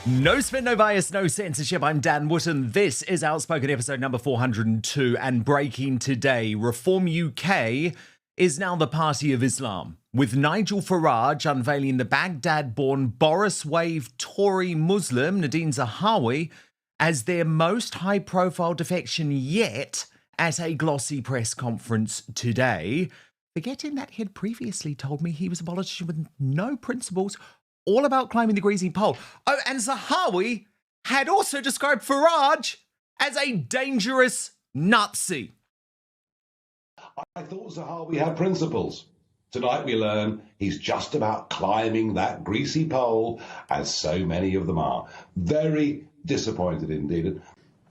No spin, no bias, no censorship. I'm Dan Wootton. This is Outspoken episode number 402. And breaking today, Reform UK is now the party of Islam, with Nigel Farage unveiling the Baghdad-born Boriswave Tory Muslim Nadhim Zahawi as their most high-profile defection yet at a glossy press conference today, forgetting that he had previously told me he was a politician with no principles, all about climbing the greasy pole. Oh, and Zahawi had also described Farage as a dangerous Nazi. I thought Zahawi had principles. Tonight we learn he's just about climbing that greasy pole, as so many of them are. Very disappointed indeed.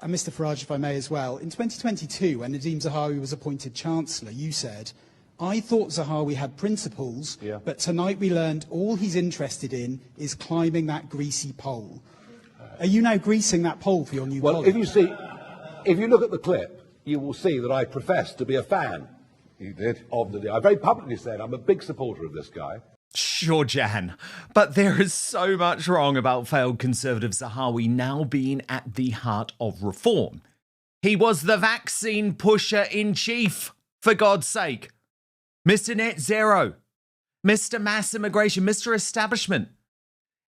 And Mr Farage, if I may as well, in 2022, when Nadhim Zahawi was appointed Chancellor, you said, I thought Zahawi had principles, but tonight we learned all he's interested in is climbing that greasy pole. Are you now greasing that pole for your new Well, if you look at the clip, you will see that I profess to be a fan. You did? Of the. I very publicly said I'm a big supporter of this guy. Sure, Jan, but there is so much wrong about failed Conservative Zahawi now being at the heart of reform. He was the vaccine pusher-in-chief, for God's sake. Mr. Net Zero, Mr. Mass Immigration, Mr. Establishment.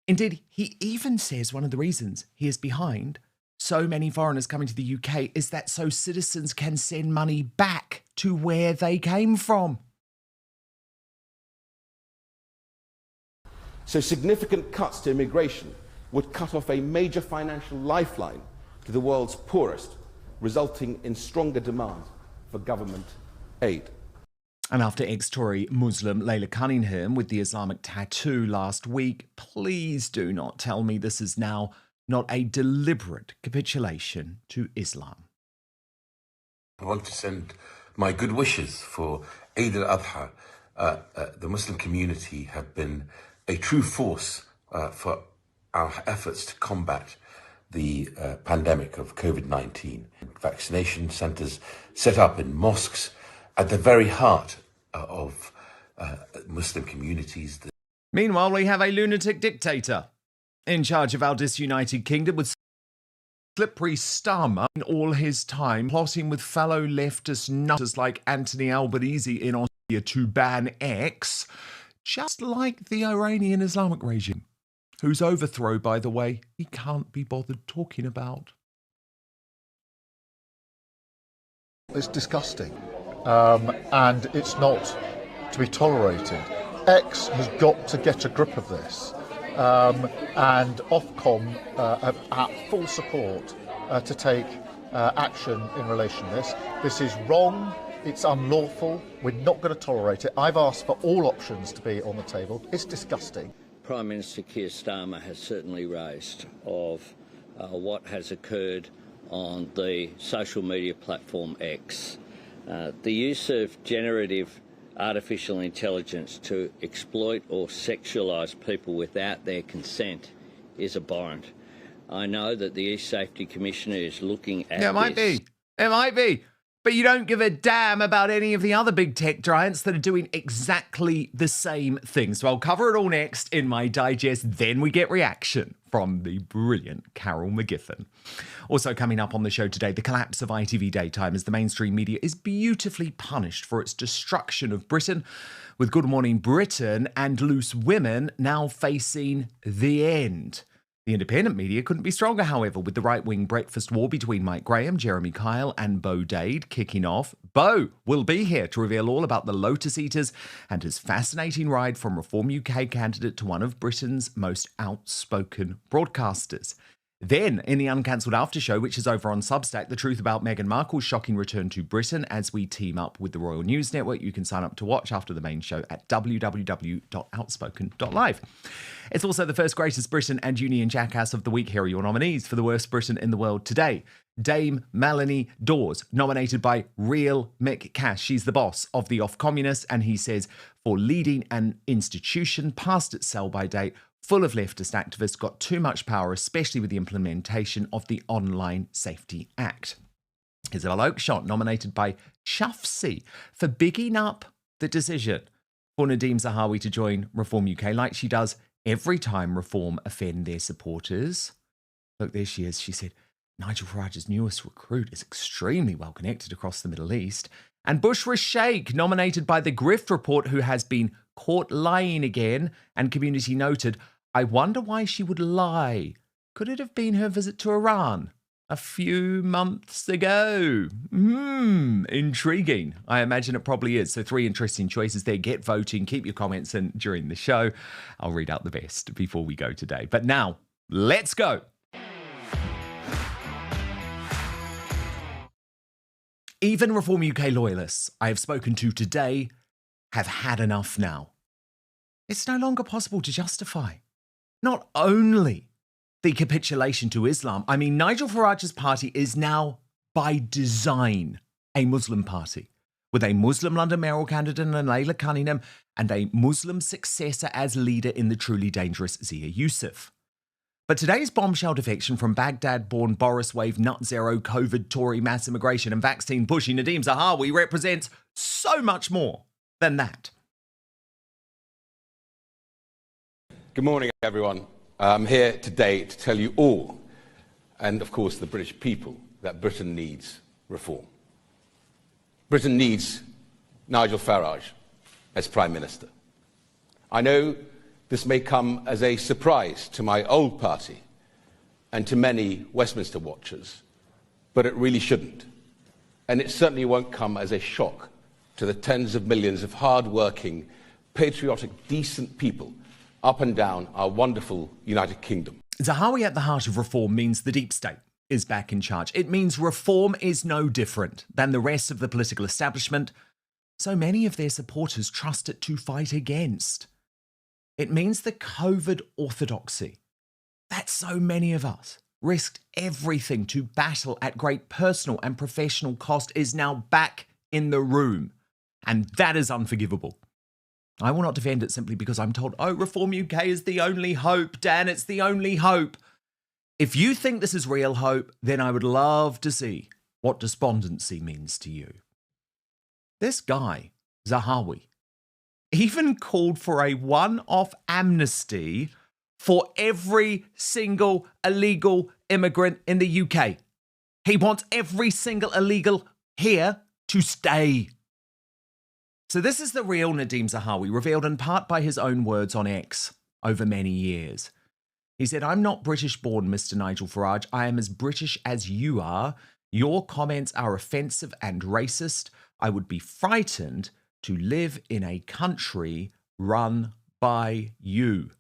Indeed, he even says one of the reasons he is behind so many foreigners coming to the UK is that so citizens can send money back to where they came from. So significant cuts to immigration would cut off a major financial lifeline to the world's poorest, resulting in stronger demand for government aid. And after ex-Tory Muslim Laila Cunningham with the Islamic tattoo last week, please do not tell me this is now not a deliberate capitulation to Islam. I want to send my good wishes for Eid al-Adha. The Muslim community have been a true force for our efforts to combat the pandemic of COVID-19. Vaccination centres set up in mosques at the very heart of Muslim communities. Meanwhile, we have a lunatic dictator in charge of our disunited kingdom with slippery stomach in all his time, plotting with fellow leftist nutters like Anthony Albanese in Austria to ban X, just like the Iranian Islamic regime, whose overthrow, by the way, he can't be bothered talking about. It's disgusting. And it's not to be tolerated. X has got to get a grip of this. And Ofcom have full support to take action in relation to this. This is wrong. It's unlawful. We're not going to tolerate it. I've asked for all options to be on the table. It's disgusting. Prime Minister Keir Starmer has certainly raised of what has occurred on the social media platform X. The use of generative artificial intelligence to exploit or sexualise people without their consent is abhorrent. I know that the East Safety Commissioner is looking at It might be. But you don't give a damn about any of the other big tech giants that are doing exactly the same thing. So I'll cover it all next in my digest. Then we get reaction from the brilliant Carol McGiffin. Also coming up on the show today, the collapse of ITV daytime as the mainstream media is beautifully punished for its destruction of Britain, with Good Morning Britain and Loose Women now facing the end. The independent media couldn't be stronger, however, with the right-wing breakfast war between Mike Graham, Jeremy Kyle and Bo Dade kicking off. Bo will be here to reveal all about the Lotus Eaters and his fascinating ride from Reform UK candidate to one of Britain's most outspoken broadcasters. Then, in the uncancelled after show, which is over on Substack, the truth about Meghan Markle's shocking return to Britain as we team up with the Royal News Network. You can sign up to watch after the main show at www.outspoken.live. It's also the first Greatest Britain and Union Jackass of the Week. Here are your nominees for the worst Britain in the world today. Dame Melanie Dawes, nominated by Real Mick Cash. She's the boss of the off-communists, and he says, for leading an institution past its sell-by date, full of leftist activists, got too much power, especially with the implementation of the Online Safety Act. Isabel Oakeshott, nominated by Chuffsy for bigging up the decision for Nadhim Zahawi to join Reform UK, like she does every time Reform offend their supporters. Look, there she is. She said, Nigel Farage's newest recruit is extremely well connected across the Middle East. And Bushra Sheikh, nominated by the Grift Report, who has been caught lying again, and Community noted, I wonder why she would lie. Could it have been her visit to Iran a few months ago? Intriguing. I imagine it probably is. So 3 interesting choices there. Get voting. Keep your comments in during the show. I'll read out the best before we go today. But now, let's go. Even Reform UK loyalists I have spoken to today have had enough now. It's no longer possible to justify not only the capitulation to Islam, I mean, Nigel Farage's party is now by design a Muslim party, with a Muslim London mayoral candidate in Laila Cunningham and a Muslim successor as leader in the truly dangerous Zia Yusuf. But today's bombshell defection from Baghdad-born Boriswave, nut zero, COVID, Tory, mass immigration and vaccine pushy Nadhim Zahawi represents so much more than that. Good morning, everyone. I'm here today to tell you all, and of course the British people, that Britain needs reform. Britain needs Nigel Farage as Prime Minister. I know this may come as a surprise to my old party and to many Westminster watchers, but it really shouldn't. And it certainly won't come as a shock to the tens of millions of hard-working, patriotic, decent people up and down our wonderful United Kingdom. Zahawi at the heart of reform means the deep state is back in charge. It means reform is no different than the rest of the political establishment so many of their supporters trust it to fight against. It means the COVID orthodoxy that so many of us risked everything to battle at great personal and professional cost is now back in the room. And that is unforgivable. I will not defend it simply because I'm told, oh, Reform UK is the only hope. Dan, it's the only hope. If you think this is real hope, then I would love to see what despondency means to you. This guy, Zahawi, even called for a one-off amnesty for every single illegal immigrant in the UK. He wants every single illegal here to stay. So this is the real Nadhim Zahawi, revealed in part by his own words on X over many years. He said, I'm not British-born, Mr. Nigel Farage. I am as British as you are. Your comments are offensive and racist. I would be frightened to live in a country run by you.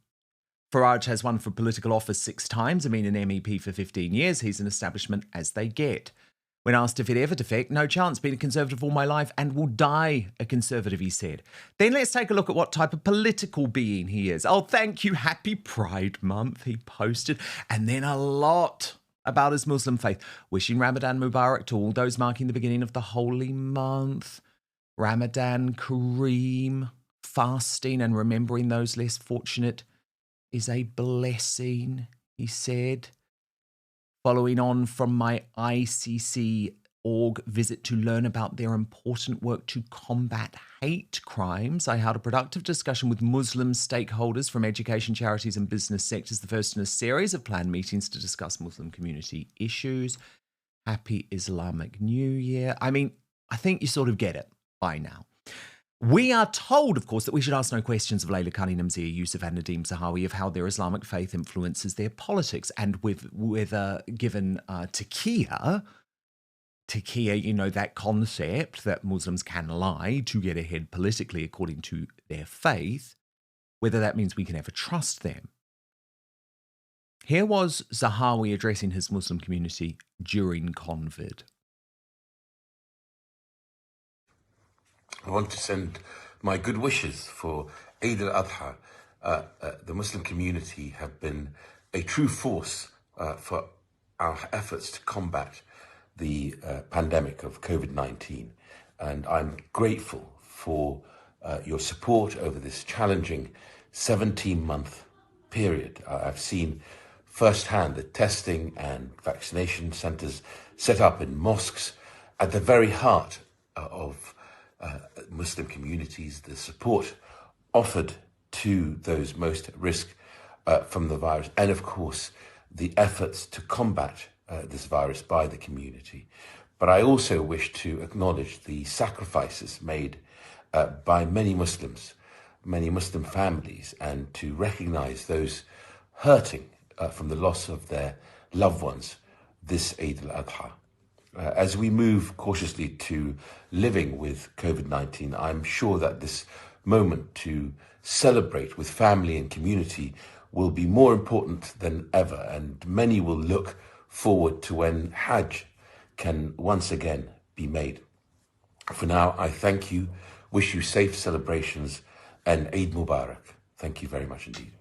Farage has won for political office 6 times. I mean, an MEP for 15 years. He's an establishment as they get. When asked if he'd ever defect, no chance, been a Conservative all my life and will die a Conservative, he said. Then let's take a look at what type of political being he is. Oh, thank you, happy Pride Month, he posted. And then a lot about his Muslim faith, wishing Ramadan Mubarak to all those marking the beginning of the holy month. Ramadan Kareem, fasting and remembering those less fortunate is a blessing, he said. Following on from my ICC.org visit to learn about their important work to combat hate crimes, I held a productive discussion with Muslim stakeholders from education, charities and business sectors, the first in a series of planned meetings to discuss Muslim community issues. Happy Islamic New Year. I mean, I think you sort of get it by now. We are told, of course, that we should ask no questions of Laila Cunningham, Zia Yusuf and Nadhim Zahawi of how their Islamic faith influences their politics. And with given taqiyya, you know, that concept that Muslims can lie to get ahead politically according to their faith, whether that means we can ever trust them. Here was Zahawi addressing his Muslim community during COVID. I want to send my good wishes for Eid al-Adha. The Muslim community have been a true force for our efforts to combat the pandemic of COVID-19. And I'm grateful for your support over this challenging 17-month period. I've seen firsthand the testing and vaccination centres set up in mosques at the very heart of Muslim communities, the support offered to those most at risk from the virus, and of course the efforts to combat this virus by the community. But I also wish to acknowledge the sacrifices made by many Muslims, many Muslim families, and to recognise those hurting from the loss of their loved ones this Eid al-Adha. As we move cautiously to living with COVID-19, I'm sure that this moment to celebrate with family and community will be more important than ever, and many will look forward to when Hajj can once again be made. For now, I thank you, wish you safe celebrations, and Eid Mubarak. Thank you very much indeed.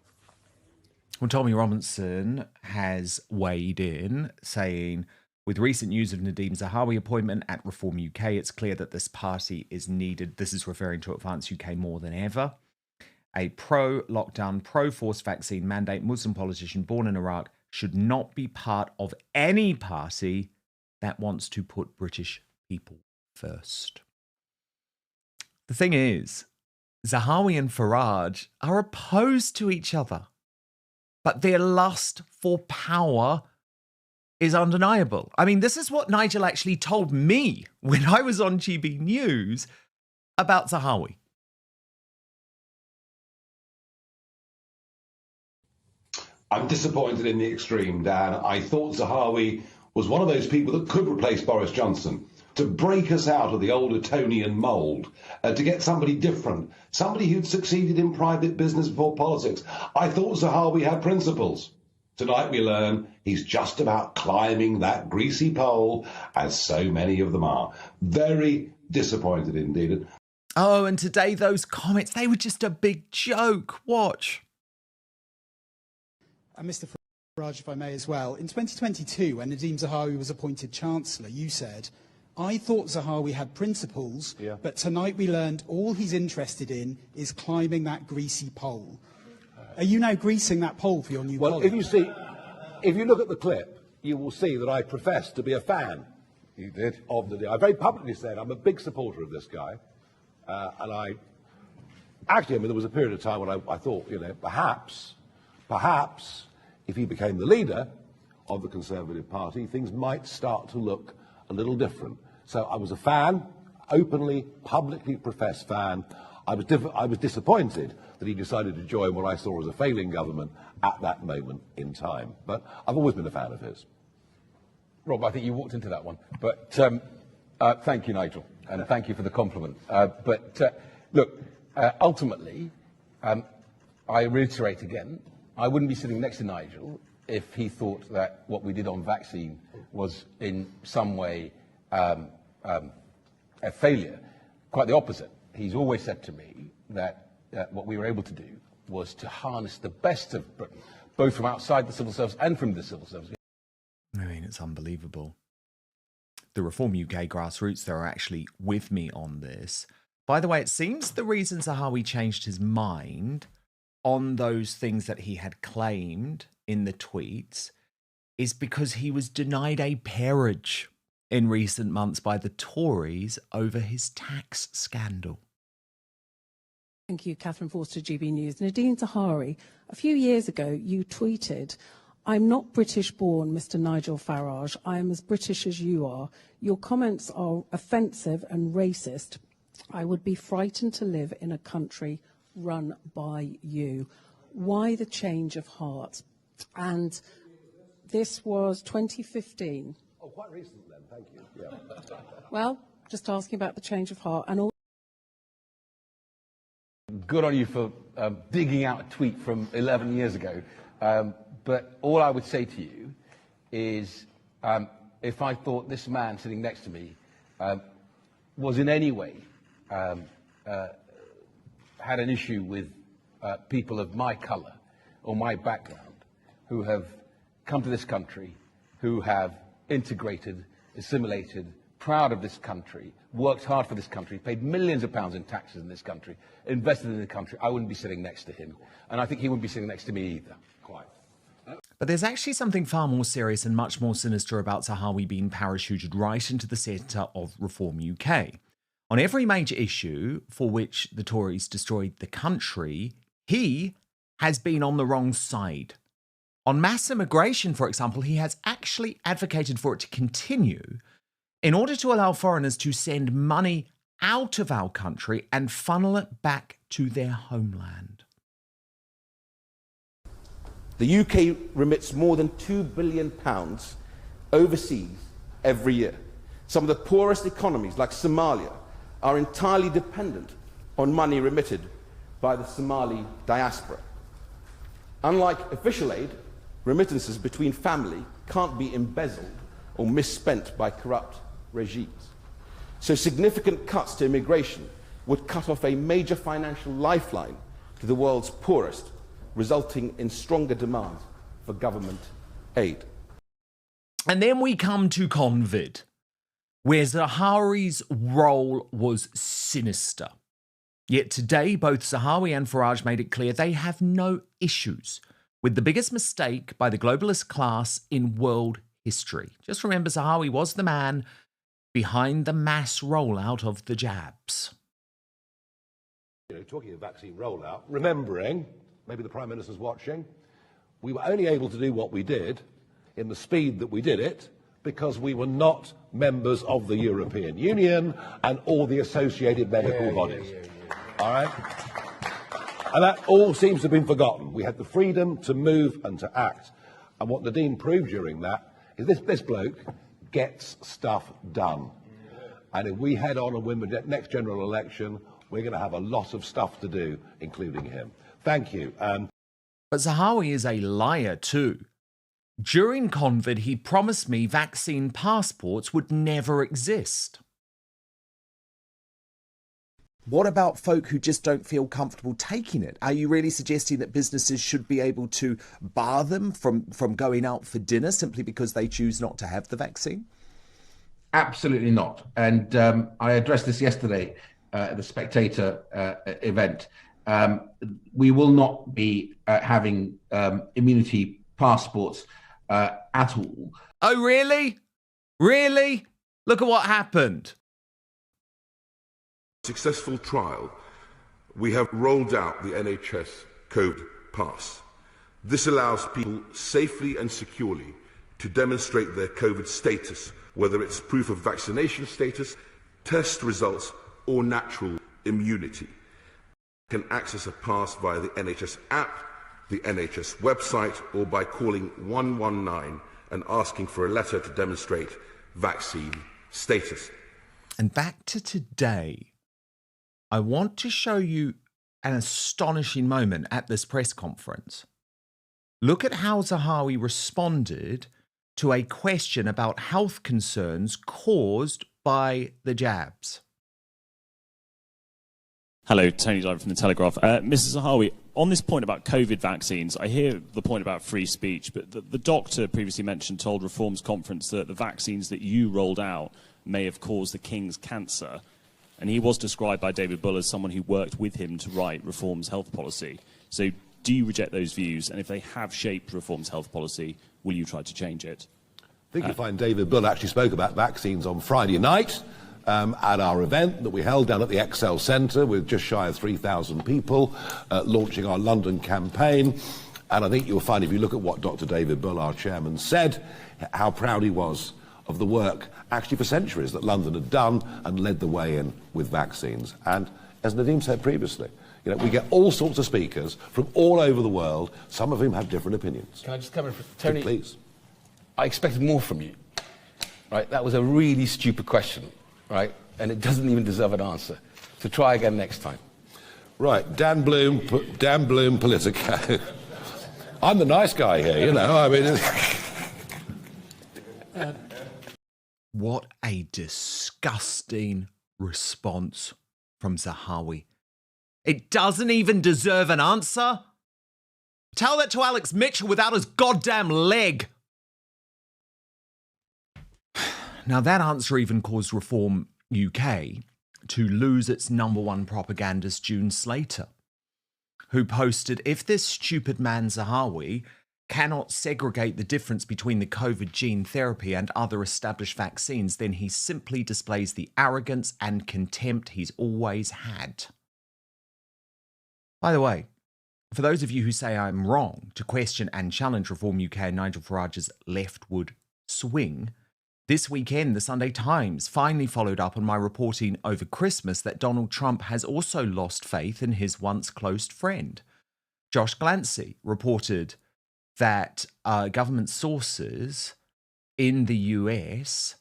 Well, Tommy Robinson has weighed in, saying, with recent news of Nadhim Zahawi appointment at Reform UK, it's clear that this party is needed. This is referring to Advance UK more than ever. A pro-lockdown, pro-forced vaccine mandate Muslim politician born in Iraq should not be part of any party that wants to put British people first. The thing is, Zahawi and Farage are opposed to each other, but their lust for power is undeniable. I mean, this is what Nigel actually told me when I was on GB News about Zahawi. I'm disappointed in the extreme, Dan. I thought Zahawi was one of those people that could replace Boris Johnson, to break us out of the old Etonian mould, to get somebody different, somebody who'd succeeded in private business before politics. I thought Zahawi had principles. Tonight we learn he's just about climbing that greasy pole, as so many of them are. Very disappointed indeed. Oh, and today those comments, they were just a big joke. Watch. And Mr. Farage, if I may as well, in 2022, when Nadhim Zahawi was appointed Chancellor, you said, I thought Zahawi had principles, but tonight we learned all he's interested in is climbing that greasy pole. Are you now greasing that pole for your new Well, colleague? if you look at the clip, you will see that I profess to be a fan. You did. Of the. I very publicly said I'm a big supporter of this guy, and I mean, there was a period of time when I thought, perhaps, if he became the leader of the Conservative Party, things might start to look a little different. So I was a fan, openly, publicly professed fan. I was disappointed that he decided to join what I saw as a failing government at that moment in time. But I've always been a fan of his. Rob, I think you walked into that one. But thank you, Nigel, and thank you for the compliment. Look, ultimately, I reiterate again, I wouldn't be sitting next to Nigel if he thought that what we did on vaccine was in some way a failure. Quite the opposite. He's always said to me that what we were able to do was to harness the best of Britain, both from outside the civil service and from the civil service. I mean, it's unbelievable. The Reform UK grassroots, they're actually with me on this. By the way, it seems the reason Zahawi changed his mind on those things that he had claimed in the tweets is because he was denied a peerage in recent months by the Tories over his tax scandal. Thank you, Catherine Forster, GB News. Nadhim Zahawi, a few years ago, you tweeted, I'm not British-born, Mr. Nigel Farage. I am as British as you are. Your comments are offensive and racist. I would be frightened to live in a country run by you. Why the change of heart? And this was 2015. Oh, quite recent then, thank you. Yeah. Well, just asking about the change of heart. And all. Good on you for digging out a tweet from 11 years ago. But all I would say to you is if I thought this man sitting next to me was in any way had an issue with people of my colour or my background who have come to this country, who have integrated, assimilated, proud of this country, worked hard for this country, paid millions of pounds in taxes in this country, invested in the country, I wouldn't be sitting next to him. And I think he wouldn't be sitting next to me either. Quite. But there's actually something far more serious and much more sinister about Zahawi being parachuted right into the centre of Reform UK. On every major issue for which the Tories destroyed the country, he has been on the wrong side On mass immigration, for example, he has actually advocated for it to continue in order to allow foreigners to send money out of our country and funnel it back to their homeland. The UK remits more than £2 billion overseas every year. Some of the poorest economies, like Somalia, are entirely dependent on money remitted by the Somali diaspora. Unlike official aid, remittances between family can't be embezzled or misspent by corrupt regimes. So significant cuts to immigration would cut off a major financial lifeline to the world's poorest, resulting in stronger demand for government aid. And then we come to Convid, where Zahawi's role was sinister. Yet today, both Zahawi and Farage made it clear they have no issues with the biggest mistake by the globalist class in world history. Just remember, Zahawi was the man behind the mass rollout of the jabs. Talking of vaccine rollout, remembering, maybe the Prime Minister's watching, we were only able to do what we did in the speed that we did it because we were not members of the European Union and all the associated medical bodies. All right? And that all seems to have been forgotten. We had the freedom to move and to act. And what Nadhim proved during that is this bloke gets stuff done. And if we head on and win the next general election, we're going to have a lot of stuff to do, including him. Thank you. But Zahawi is a liar too. During Convid, he promised me vaccine passports would never exist. What about folk who just don't feel comfortable taking it? Are you really suggesting that businesses should be able to bar them from going out for dinner simply because they choose not to have the vaccine? Absolutely not. And I addressed this yesterday at the Spectator event. We will not be having immunity passports at all. Oh, really? Really? Look at what happened. Successful trial, we have rolled out the NHS COVID pass. This allows people safely and securely to demonstrate their COVID status, whether it's proof of vaccination status, test results, or natural immunity. You can access a pass via the NHS app, the NHS website, or by calling 119 and asking for a letter to demonstrate vaccine status. And back to today, I want to show you an astonishing moment at this press conference. Look at how Zahawi responded to a question about health concerns caused by the jabs. Hello, Tony Diver from The Telegraph. Mrs. Zahawi, on this point about COVID vaccines, I hear the point about free speech, but the doctor previously mentioned told Reform's conference that the vaccines that you rolled out may have caused the King's cancer. And he was described by David Bull as someone who worked with him to write Reform's health policy. So do you reject those views? And if they have shaped Reform's health policy, will you try to change it? I think you'll find David Bull actually spoke about vaccines on Friday night at our event that we held down at the Excel Centre with just shy of 3,000 people launching our London campaign. And I think you'll find, if you look at what Dr. David Bull, our chairman, said, how proud he was of the work, actually for centuries, that London had done and led the way in with vaccines. And as Nadhim said previously, we get all sorts of speakers from all over the world, some of whom have different opinions. Can I just come in? Tony, please. I expected more from you. Right? That was a really stupid question, right? And it doesn't even deserve an answer. So try again next time. Right, Dan Bloom, Politico. I'm the nice guy here, I mean... What a disgusting response from Zahawi. It doesn't even deserve an answer. Tell that to Alex Mitchell without his goddamn leg. Now, that answer even caused Reform UK to lose its #1 propagandist, June Slater, who posted, if this stupid man Zahawi cannot segregate the difference between the COVID gene therapy and other established vaccines, then he simply displays the arrogance and contempt he's always had. By the way, For those of you who say I'm wrong to question and challenge Reform UK and Nigel Farage's leftward swing, this weekend the Sunday Times finally followed up on my reporting over Christmas that Donald Trump has also lost faith in his once close friend. Josh Glancy reported that government sources in the US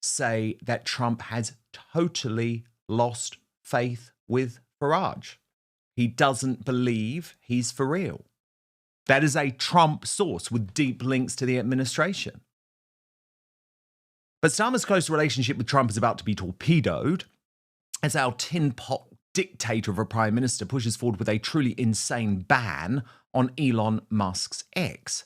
say that Trump has totally lost faith with Farage. He doesn't believe he's for real. That is a Trump source with deep links to the administration. But Starmer's close relationship with Trump is about to be torpedoed as our tin pot dictator of a prime minister pushes forward with a truly insane ban on Elon Musk's X.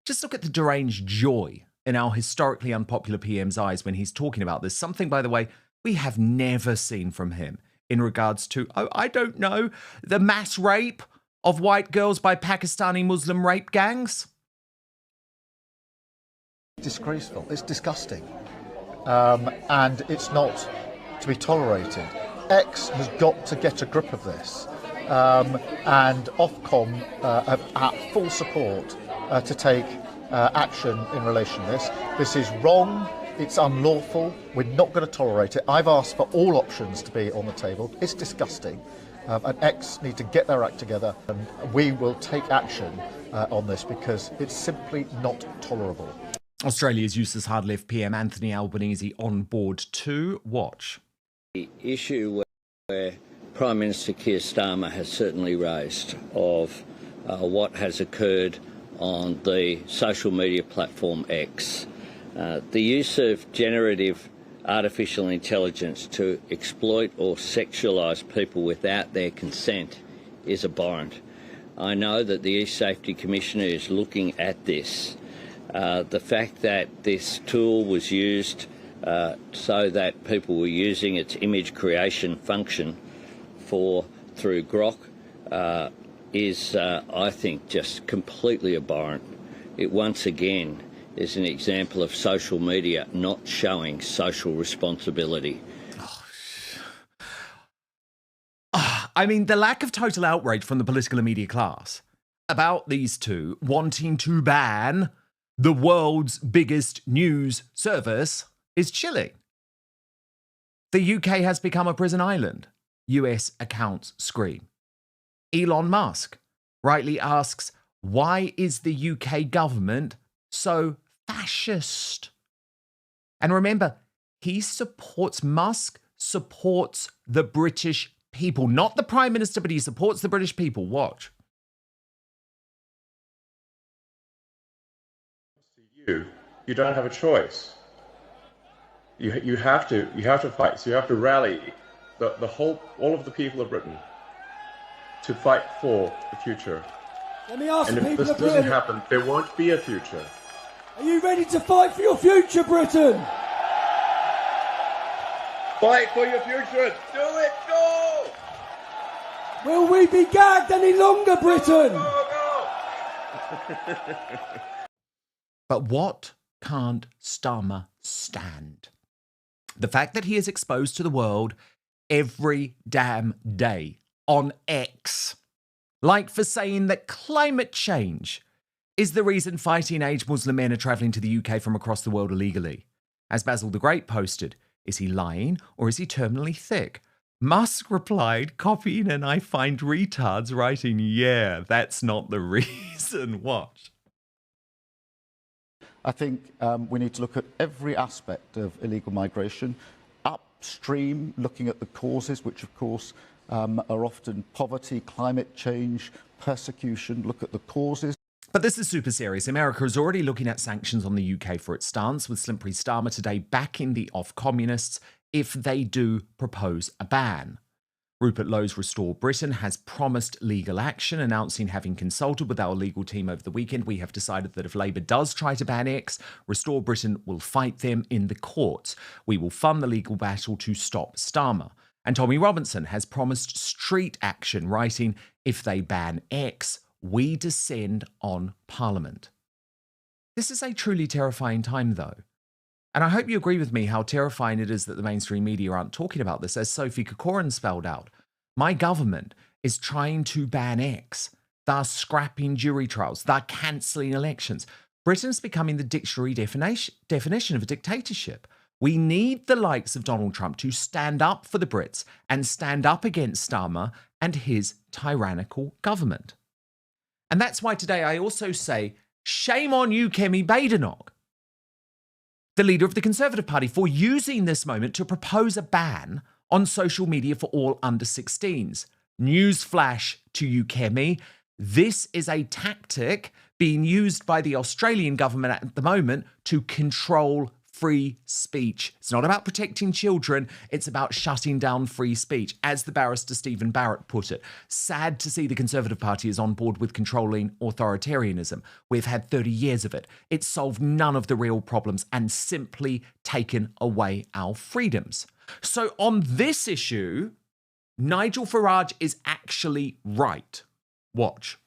Just look at the deranged joy in our historically unpopular PM's eyes when he's talking about this. Something, by the way, we have never seen from him in regards to, I don't know, the mass rape of white girls by Pakistani Muslim rape gangs. Disgraceful. It's disgusting. And it's not to be tolerated. X has got to get a grip of this. And Ofcom have full support to take action in relation to this. This is wrong. It's unlawful. We're not going to tolerate it. I've asked for all options to be on the table. It's disgusting. And X need to get their act together, and we will take action on this because it's simply not tolerable. Australia's useless hard left PM Anthony Albanese on board to watch. The issue where Prime Minister Keir Starmer has certainly raised of what has occurred on the social media platform X. The use of generative artificial intelligence to exploit or sexualise people without their consent is abhorrent. I know that the East Safety Commissioner is looking at this. The fact that this tool was used so that people were using its image creation function through Grok is, I think, just completely abhorrent. It once again is an example of social media not showing social responsibility. I mean, the lack of total outrage from the political and media class about these two wanting to ban the world's biggest news service is chilling. The UK has become a prison island, US accounts scream. Elon Musk rightly asks, why is the UK government so fascist? And remember, Musk supports the British people, not the Prime Minister, but he supports the British people. Watch. You don't have a choice. You have to fight. So you have to rally all of the people of Britain to fight for the future. Let me ask and if this doesn't happen, there won't be a future. Are you ready to fight for your future, Britain? Fight for your future. Do it. Go. Will we be gagged any longer, Britain? Go. But what can't Starmer stand? The fact that he is exposed to the world every damn day on X, like for saying that climate change is the reason fighting-age Muslim men are travelling to the UK from across the world illegally. As Basil the Great posted, is he lying or is he terminally thick? Musk replied, copying an I find retards, writing, yeah, that's not the reason. Watch. I think we need to look at every aspect of illegal migration, upstream, looking at the causes, which of course are often poverty, climate change, persecution. Look at the causes. But this is super serious. America is already looking at sanctions on the UK for its stance, with Slimpy Starmer today backing the off-communists if they do propose a ban. Rupert Lowe's Restore Britain has promised legal action, announcing having consulted with our legal team over the weekend, we have decided that if Labour does try to ban X, Restore Britain will fight them in the courts. We will fund the legal battle to stop Starmer. And Tommy Robinson has promised street action, writing, if they ban X, we descend on Parliament. This is a truly terrifying time, though. And I hope you agree with me how terrifying it is that the mainstream media aren't talking about this. As Sophie Corcoran spelled out, my government is trying to ban X. They're scrapping jury trials. They're cancelling elections. Britain's becoming the dictionary definition of a dictatorship. We need the likes of Donald Trump to stand up for the Brits and stand up against Starmer and his tyrannical government. And that's why today I also say, shame on you, Kemi Badenoch, the leader of the Conservative Party, for using this moment to propose a ban on social media for all under 16s. Newsflash to you, Kemi. This is a tactic being used by the Australian government at the moment to control free speech. It's not about protecting children, it's about shutting down free speech, as the barrister Stephen Barrett put it. Sad to see the Conservative Party is on board with controlling authoritarianism. We've had 30 years of it. It's solved none of the real problems and simply taken away our freedoms. So on this issue, Nigel Farage is actually right. Watch.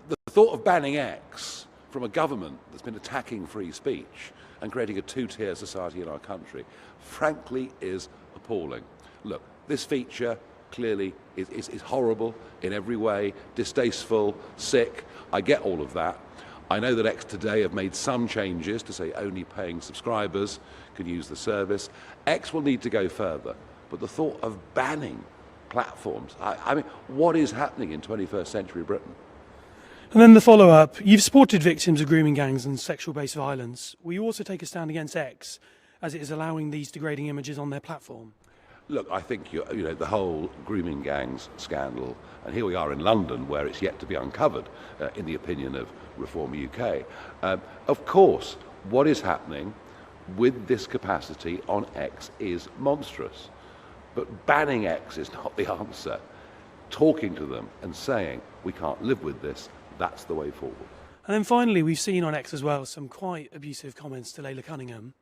The thought of banning X from a government that's been attacking free speech and creating a two-tier society in our country, frankly, is appalling. Look, this feature clearly is horrible in every way, distasteful, sick. I get all of that. I know that X today have made some changes to say only paying subscribers can use the service. X will need to go further, but the thought of banning platforms, I mean, what is happening in 21st century Britain? And then the follow-up, you've supported victims of grooming gangs and sexual-based violence. Will you also take a stand against X, as it is allowing these degrading images on their platform? Look, I think the whole grooming gangs scandal, and here we are in London, where it's yet to be uncovered, in the opinion of Reform UK. Of course, what is happening with this capacity on X is monstrous. But banning X is not the answer. Talking to them and saying, we can't live with this, that's the way forward. And then finally, we've seen on X as well some quite abusive comments to Laila Cunningham.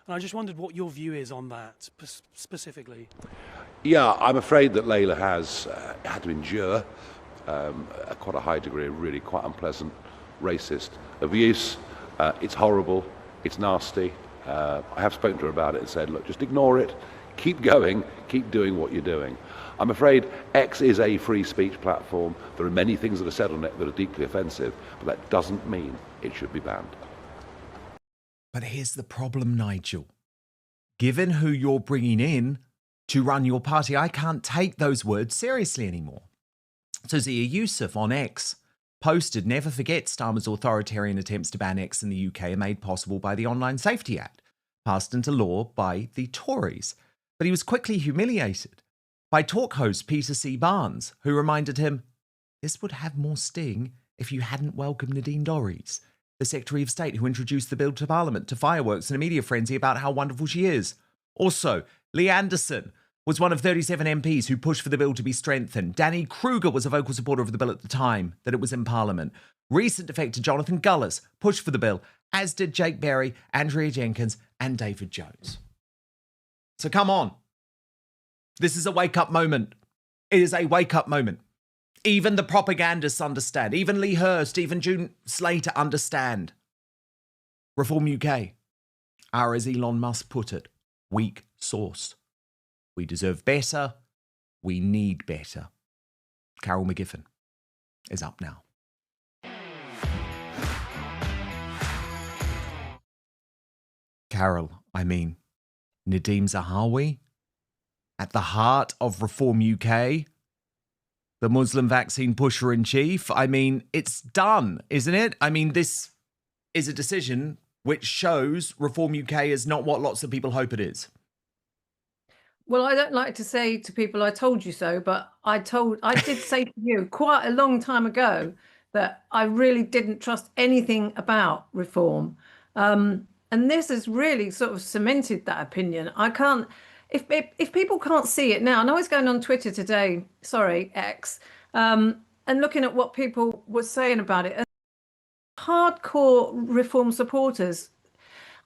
And I just wondered what your view is on that, specifically. Yeah, I'm afraid that Laila has had to endure quite a high degree of really quite unpleasant racist abuse. It's horrible, it's nasty. I have spoken to her about it and said, look, just ignore it, keep going, keep doing what you're doing. I'm afraid X is a free speech platform. There are many things that are said on it that are deeply offensive, but that doesn't mean it should be banned. But here's the problem, Nigel. Given who you're bringing in to run your party, I can't take those words seriously anymore. So Zia Yusuf on X posted, never forget Starmer's authoritarian attempts to ban X in the UK are made possible by the Online Safety Act, passed into law by the Tories. But he was quickly humiliated by talk host Peter C. Barnes, who reminded him, this would have more sting if you hadn't welcomed Nadine Dorries, the Secretary of State who introduced the bill to Parliament, to fireworks and a media frenzy about how wonderful she is. Also, Lee Anderson was one of 37 MPs who pushed for the bill to be strengthened. Danny Kruger was a vocal supporter of the bill at the time that it was in Parliament. Recent defector Jonathan Gullis pushed for the bill, as did Jake Berry, Andrea Jenkins and David Jones. So come on. This is a wake-up moment. It is a wake-up moment. Even the propagandists understand. Even Lee Hurst, even June Slater understand. Reform UK are, as Elon Musk put it, weak sauce. We deserve better. We need better. Carol McGiffin is up now. Carol, Nadhim Zahawi, at the heart of Reform UK, the Muslim vaccine pusher-in-chief. I mean, it's done, isn't it? I mean, this is a decision which shows Reform UK is not what lots of people hope it is. Well, I don't like to say to people, I told you so, but I did say to you quite a long time ago that I really didn't trust anything about reform. And this has really sort of cemented that opinion. I can't... If people can't see it now, and I was going on Twitter today, X, and looking at what people were saying about it, and hardcore reform supporters,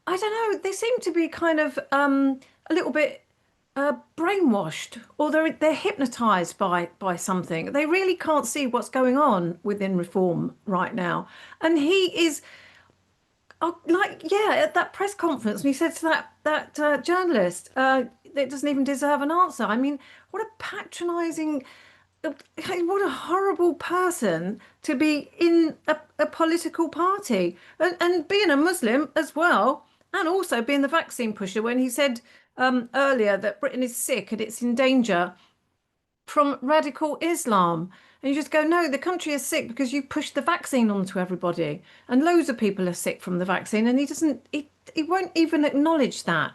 I don't know, they seem to be kind of a little bit brainwashed, or they're hypnotized by something. They really can't see what's going on within reform right now. And he is... at that press conference, and he said to that journalist, that doesn't even deserve an answer. I mean, what a patronising what a horrible person to be in a political party, and being a Muslim as well, and also being the vaccine pusher when he said earlier that Britain is sick and it's in danger from radical Islam. And you just go, no, the country is sick because you pushed the vaccine onto everybody. And loads of people are sick from the vaccine. And he won't even acknowledge that.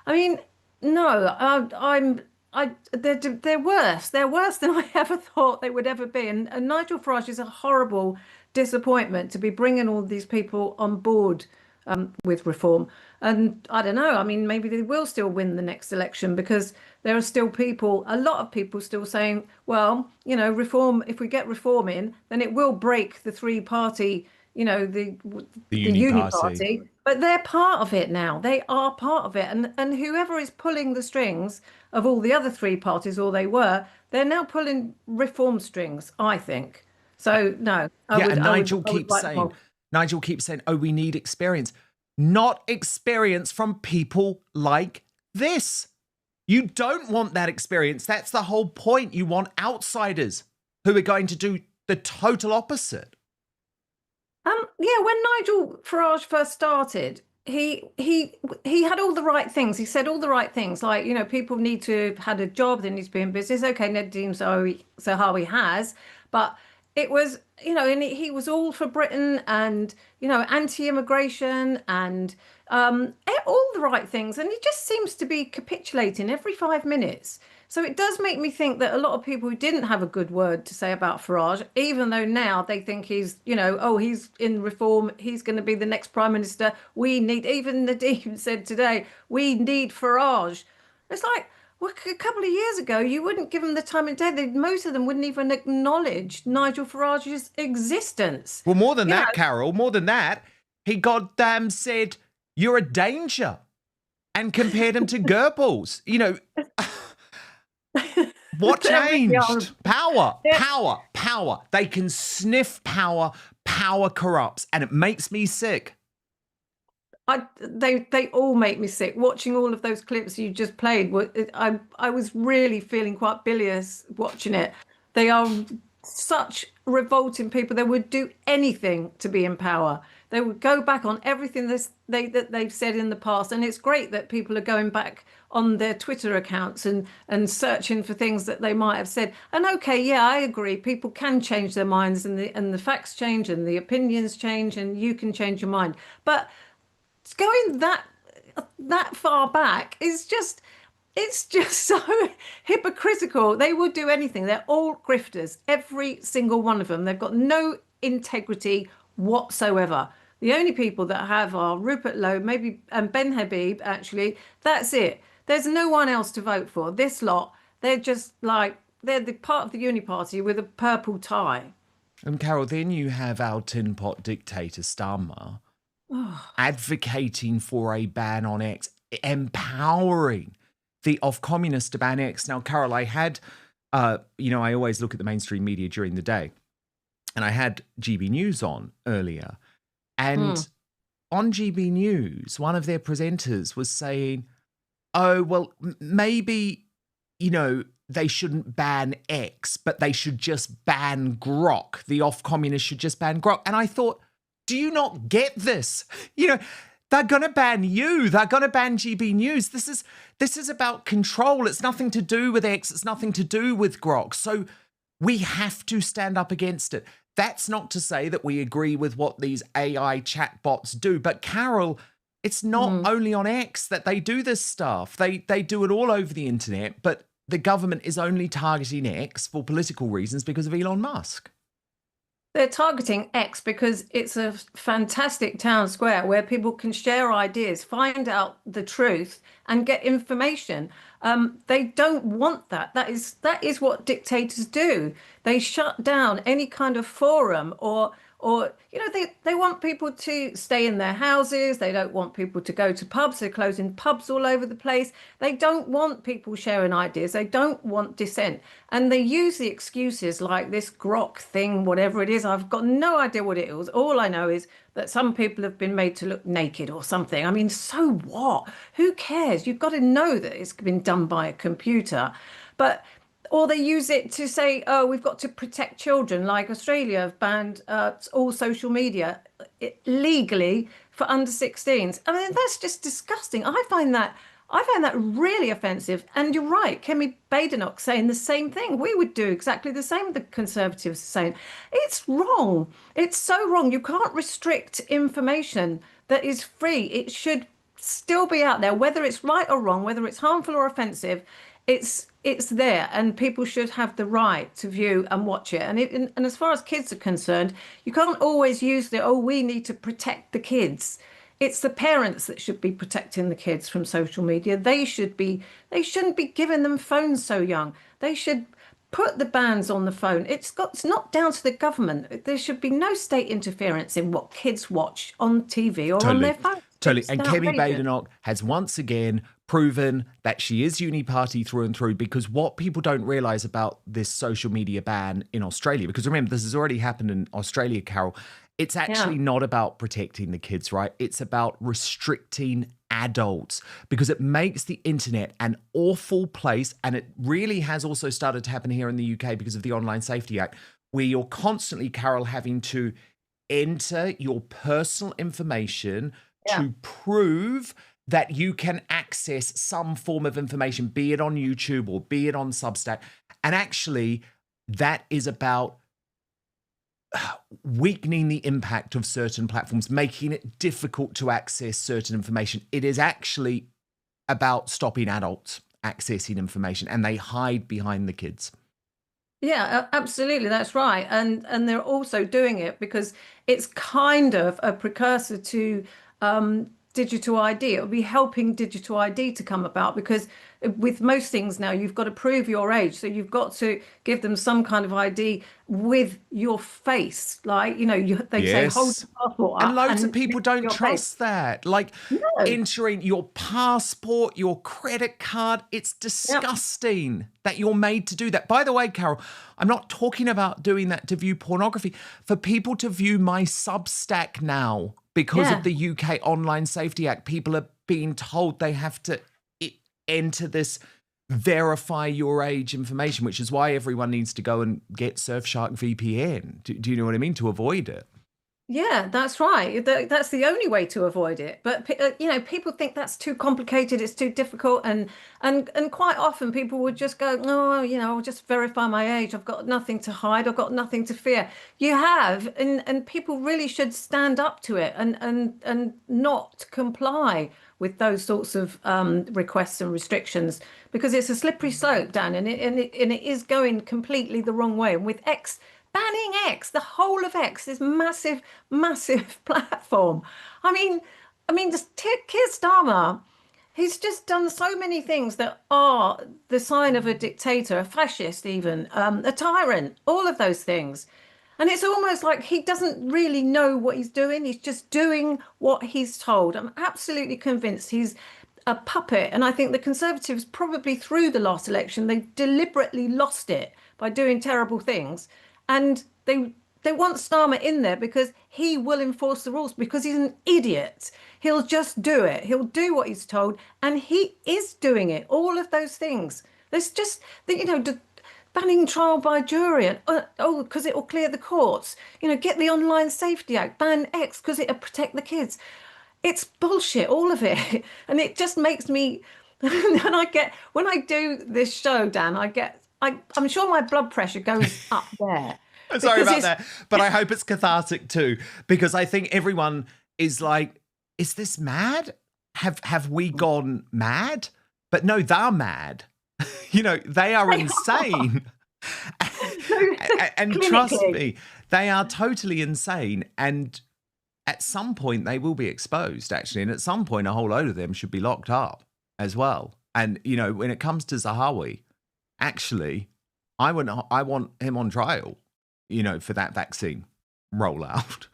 I mean, no, they're worse. They're worse than I ever thought they would ever be. And Nigel Farage is a horrible disappointment to be bringing all these people on board with reform. And I don't know, I mean, maybe they will still win the next election because there are still people, a lot of people still saying, well, you know, reform, if we get reform in, then it will break the three-party, you know, the uni party. But they're part of it now. They are part of it. And whoever is pulling the strings of all the other three parties, or they were, they're now pulling reform strings, I think. So, no. Nigel keeps saying, oh, we need experience. Not experience from people like this. You don't want that experience. That's the whole point. You want outsiders who are going to do the total opposite. Yeah, when Nigel Farage first started, he had all the right things. He said all the right things, like, you know, people need to have had a job, they need to be in business. Okay, Nadhim Zahawi has, but it was, you know, and he was all for Britain and, you know, anti-immigration and all the right things. And he just seems to be capitulating every 5 minutes. So it does make me think that a lot of people who didn't have a good word to say about Farage, even though now they think he's, you know, oh, he's in reform, he's going to be the next prime minister. We need, even Nadhim said today, we need Farage. It's like, well, a couple of years ago, you wouldn't give them the time of day. Most of them wouldn't even acknowledge Nigel Farage's existence. Well, more than that, Carol, more than that, he goddamn said, you're a danger, and compared him to Goebbels. You know, what changed? Power. They can sniff power. Power corrupts, and it makes me sick. They all make me sick. Watching all of those clips you just played, I was really feeling quite bilious watching it. They are such revolting people. They would do anything to be in power. They would go back on everything that they've said in the past. And it's great that people are going back on their Twitter accounts and searching for things that they might have said. And okay, yeah, I agree. People can change their minds, and the facts change and the opinions change, and you can change your mind. But going that far back is just, it's just so hypocritical. They would do anything. They're all grifters, every single one of them. They've got no integrity whatsoever. The only people that have are Rupert Lowe, maybe, and Ben Habib, actually. That's it. There's no one else to vote for. This lot, they're just like, they're the part of the uni party with a purple tie. And Carol, then you have our tin pot dictator Starmer advocating for a ban on X, empowering the off-communist to ban X. Now, Carol, I had, you know, I always look at the mainstream media during the day, and I had GB News on earlier. And on GB News, one of their presenters was saying, oh, well, maybe, you know, they shouldn't ban X, but they should just ban Grok. The off-communists should just ban Grok. And I thought, do you not get this? You know, they're going to ban you. They're going to ban GB News. This is about control. It's nothing to do with X. It's nothing to do with Grok. So we have to stand up against it. That's not to say that we agree with what these AI chatbots do. But Carol, it's not only on X that they do this stuff. They do it all over the internet. But the government is only targeting X for political reasons because of Elon Musk. They're targeting X because it's a fantastic town square where people can share ideas, find out the truth, and get information. They don't want that. That is what dictators do. They shut down any kind of forum or you know, they want people to stay in their houses. They don't want people to go to pubs. They're closing pubs all over the place. They don't want people sharing ideas. They don't want dissent. And they use the excuses like this Grok thing, whatever it is. I've got no idea what it is. All I know is that some people have been made to look naked or something. I mean, so what? Who cares? You've got to know that it's been done by a computer. But or they use it to say, oh, we've got to protect children, like Australia have banned all social media legally for under 16s. I mean, that's just disgusting. I find that really offensive. And you're right, Kemi Badenoch saying the same thing. We would do exactly the same, the Conservatives are saying. It's wrong. It's so wrong. You can't restrict information that is free. It should still be out there, whether it's right or wrong, whether it's harmful or offensive. It's there, and people should have the right to view and watch it. And as far as kids are concerned, you can't always use we need to protect the kids. It's the parents that should be protecting the kids from social media. They shouldn't be giving them phones so young. They should put the bans on the phone. It's not down to the government. There should be no state interference in what kids watch on TV or on their phones. Totally. And Kemi Badenoch has once again proven that she is uni-party through and through, because what people don't realise about this social media ban in Australia, because remember, this has already happened in Australia, Carol, it's actually not about protecting the kids, right? It's about restricting adults, because it makes the internet an awful place. And it really has also started to happen here in the UK because of the Online Safety Act, where you're constantly, Carol, having to enter your personal information to prove that you can access some form of information, be it on YouTube or be it on Substack. And actually, that is about weakening the impact of certain platforms, making it difficult to access certain information. It is actually about stopping adults accessing information, and they hide behind the kids. Yeah, absolutely. That's right. And they're also doing it because it's kind of a precursor to digital ID. It'll be helping digital ID to come about, because with most things now, you've got to prove your age. So you've got to give them some kind of ID with your face. Like, they say, hold your passport up. And loads of people don't trust that. Like entering your passport, your credit card. It's disgusting that you're made to do that. By the way, Carol, I'm not talking about doing that to view pornography. For people to view my Substack now, because of the UK Online Safety Act, people are being told they have to enter this verify your age information, which is why everyone needs to go and get Surfshark VPN. Do you know what I mean? To avoid it. Yeah, that's right. That's the only way to avoid it. But people think that's too complicated. It's too difficult, and quite often people would just go, "Oh, I'll just verify my age. I've got nothing to hide. I've got nothing to fear." You have, and people really should stand up to it and not comply with those sorts of requests and restrictions, because it's a slippery slope, Dan, and it is going completely the wrong way. And with banning X, the whole of X, this massive, massive platform. I mean, just Keir Starmer, he's just done so many things that are the sign of a dictator, a fascist even, a tyrant, all of those things. And it's almost like he doesn't really know what he's doing. He's just doing what he's told. I'm absolutely convinced he's a puppet. And I think the Conservatives, probably through the last election, they deliberately lost it by doing terrible things. And they want Starmer in there because he will enforce the rules, because he's an idiot. He'll just do it. He'll do what he's told, and he is doing it. All of those things. There's just, banning trial by jury, and because it will clear the courts. Get the Online Safety Act, ban X because it'll protect the kids. It's bullshit, all of it, and it just makes me. And when I do this show, Dan, I'm sure my blood pressure goes up there. Sorry about that, but I hope it's cathartic too, because I think everyone is like, is this mad? Have we gone mad? But no, they're mad. They are insane. And trust me, they are totally insane. And at some point they will be exposed, actually. And at some point, a whole load of them should be locked up as well. And, when it comes to Zahawi, actually, I want him on trial, for that vaccine rollout.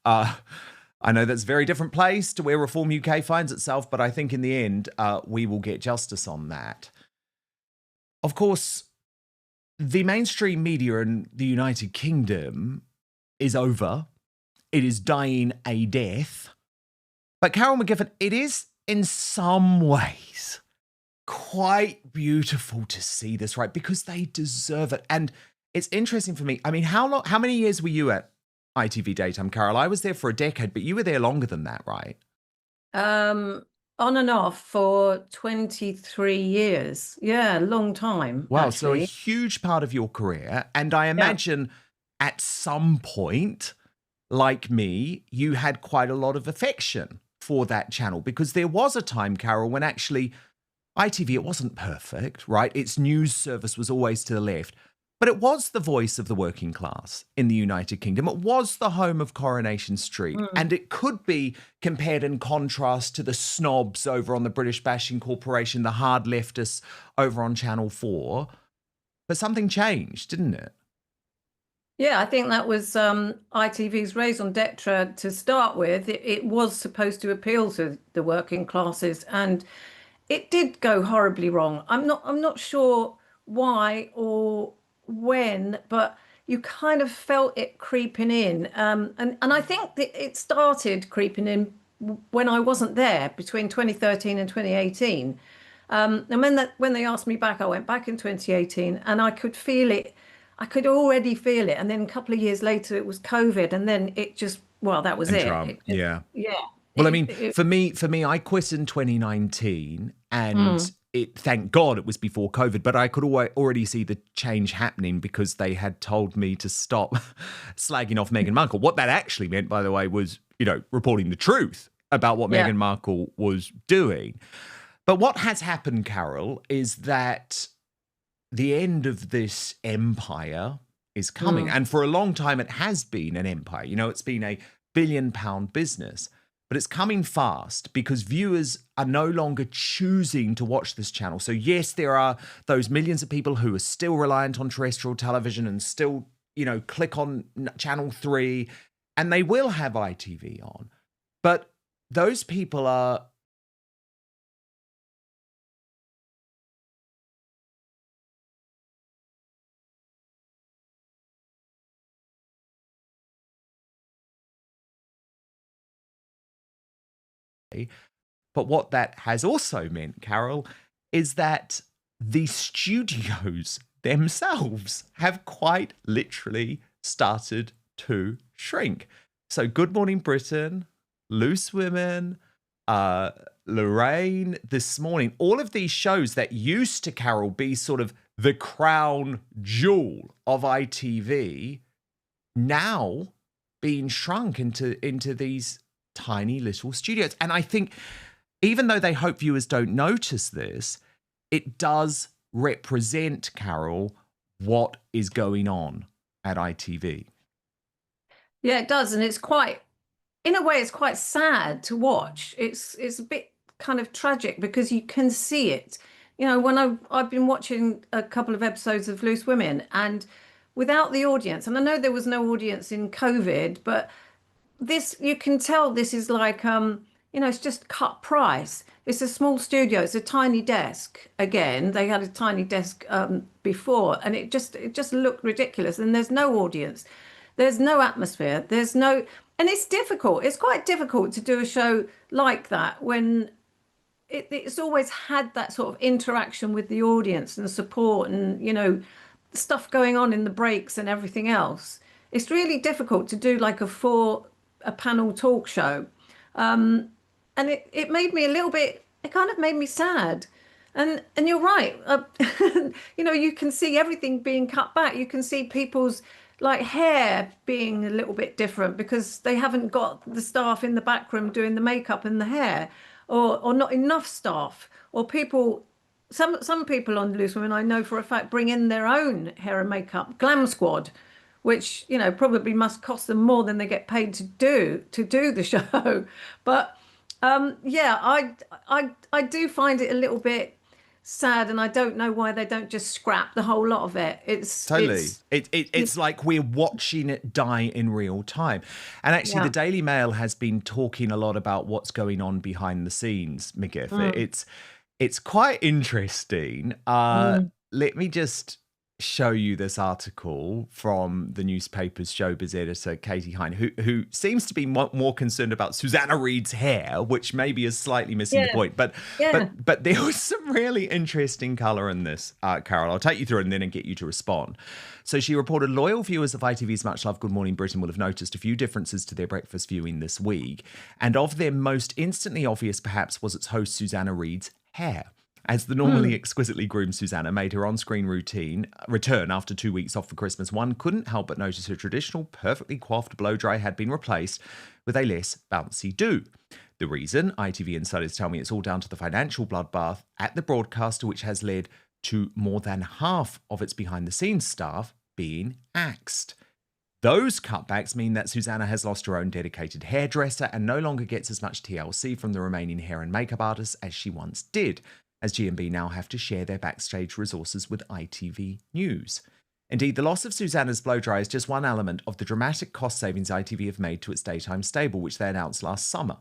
I know that's a very different place to where Reform UK finds itself, but I think in the end, we will get justice on that. Of course, the mainstream media in the United Kingdom is over. It is dying a death. But Carol McGiffin, it is in some ways quite beautiful to see this, right? Because they deserve it. And it's interesting for me. I mean, how many years were you at ITV Daytime, Carol? I was there for a decade, but you were there longer than that, right? On and off for 23 years. Yeah, long time. Wow, actually. so a huge part of your career. And I imagine at some point, like me, you had quite a lot of affection for that channel, because there was a time, Carol, when actually ITV, it wasn't perfect, right? Its news service was always to the left, but it was the voice of the working class in the United Kingdom. It was the home of Coronation Street, and it could be compared in contrast to the snobs over on the British Bashing Corporation, the hard leftists over on Channel 4. But something changed, didn't it? Yeah, I think that was ITV's raison d'etre to start with. It was supposed to appeal to the working classes, and it did go horribly wrong. I'm not sure why or when, but you kind of felt it creeping in. And I think that it started creeping in when I wasn't there, between 2013 and 2018. And when they asked me back, I went back in 2018, and I could feel it. I could already feel it. And then a couple of years later, it was COVID, and then it just, well, that was it. Trump, yeah. Yeah. Well, I mean, for me, I quit in 2019, and thank God it was before COVID, but I could already see the change happening because they had told me to stop slagging off Meghan Markle. What that actually meant, by the way, was, reporting the truth about what Meghan Markle was doing. But what has happened, Carol, is that the end of this empire is coming. And for a long time, it has been an empire. It's been a £1 billion business. But it's coming fast because viewers are no longer choosing to watch this channel. So yes, there are those millions of people who are still reliant on terrestrial television and still, click on Channel 3, and they will have ITV on. But those people are But what that has also meant, Carol, is that the studios themselves have quite literally started to shrink. So Good Morning Britain, Loose Women, Lorraine, This Morning, all of these shows that used to, Carol, be sort of the crown jewel of ITV, now being shrunk into these tiny little studios. And I think even though they hope viewers don't notice this, it does represent, Carol, what is going on at ITV. Yeah, it does. And it's quite, in a way, it's quite sad to watch. It's a bit kind of tragic because you can see it. When I've been watching a couple of episodes of Loose Women, and without the audience, and I know there was no audience in COVID, but this, you can tell this is like, it's just cut price. It's a small studio. It's a tiny desk. Again, they had a tiny desk before, and it just looked ridiculous. And there's no audience. There's no atmosphere. And it's difficult. It's quite difficult to do a show like that when it's always had that sort of interaction with the audience and support and, stuff going on in the breaks and everything else. It's really difficult to do like a panel talk show. And it made me a little bit, it kind of made me sad. And you're right. You can see everything being cut back. You can see people's like hair being a little bit different because they haven't got the staff in the back room doing the makeup and the hair, or not enough staff, or people. Some people on Loose Women I know for a fact bring in their own hair and makeup glam squad, which probably must cost them more than they get paid to do the show. But I do find it a little bit sad, and I don't know why they don't just scrap the whole lot of it. It's like we're watching it die in real time. And actually, the Daily Mail has been talking a lot about what's going on behind the scenes, McGiff. It's quite interesting. Let me just show you this article from the newspaper's showbiz editor, Katie Hine, who seems to be more concerned about Susanna Reid's hair, which maybe is slightly missing the point. But there was some really interesting colour in this, Carol. I'll take you through it and then get you to respond. So she reported loyal viewers of ITV's much-loved Good Morning Britain will have noticed a few differences to their breakfast viewing this week. And of them, most instantly obvious, perhaps, was its host Susanna Reid's hair. As the normally exquisitely groomed Susanna made her on-screen routine return after 2 weeks off for Christmas, one couldn't help but notice her traditional, perfectly coiffed blow-dry had been replaced with a less bouncy do. The reason, ITV insiders tell me, it's all down to the financial bloodbath at the broadcaster, which has led to more than half of its behind-the-scenes staff being axed. Those cutbacks mean that Susanna has lost her own dedicated hairdresser and no longer gets as much TLC from the remaining hair and makeup artists as she once did, as G&B now have to share their backstage resources with ITV News. Indeed, the loss of Susanna's blow-dry is just one element of the dramatic cost savings ITV have made to its daytime stable, which they announced last summer.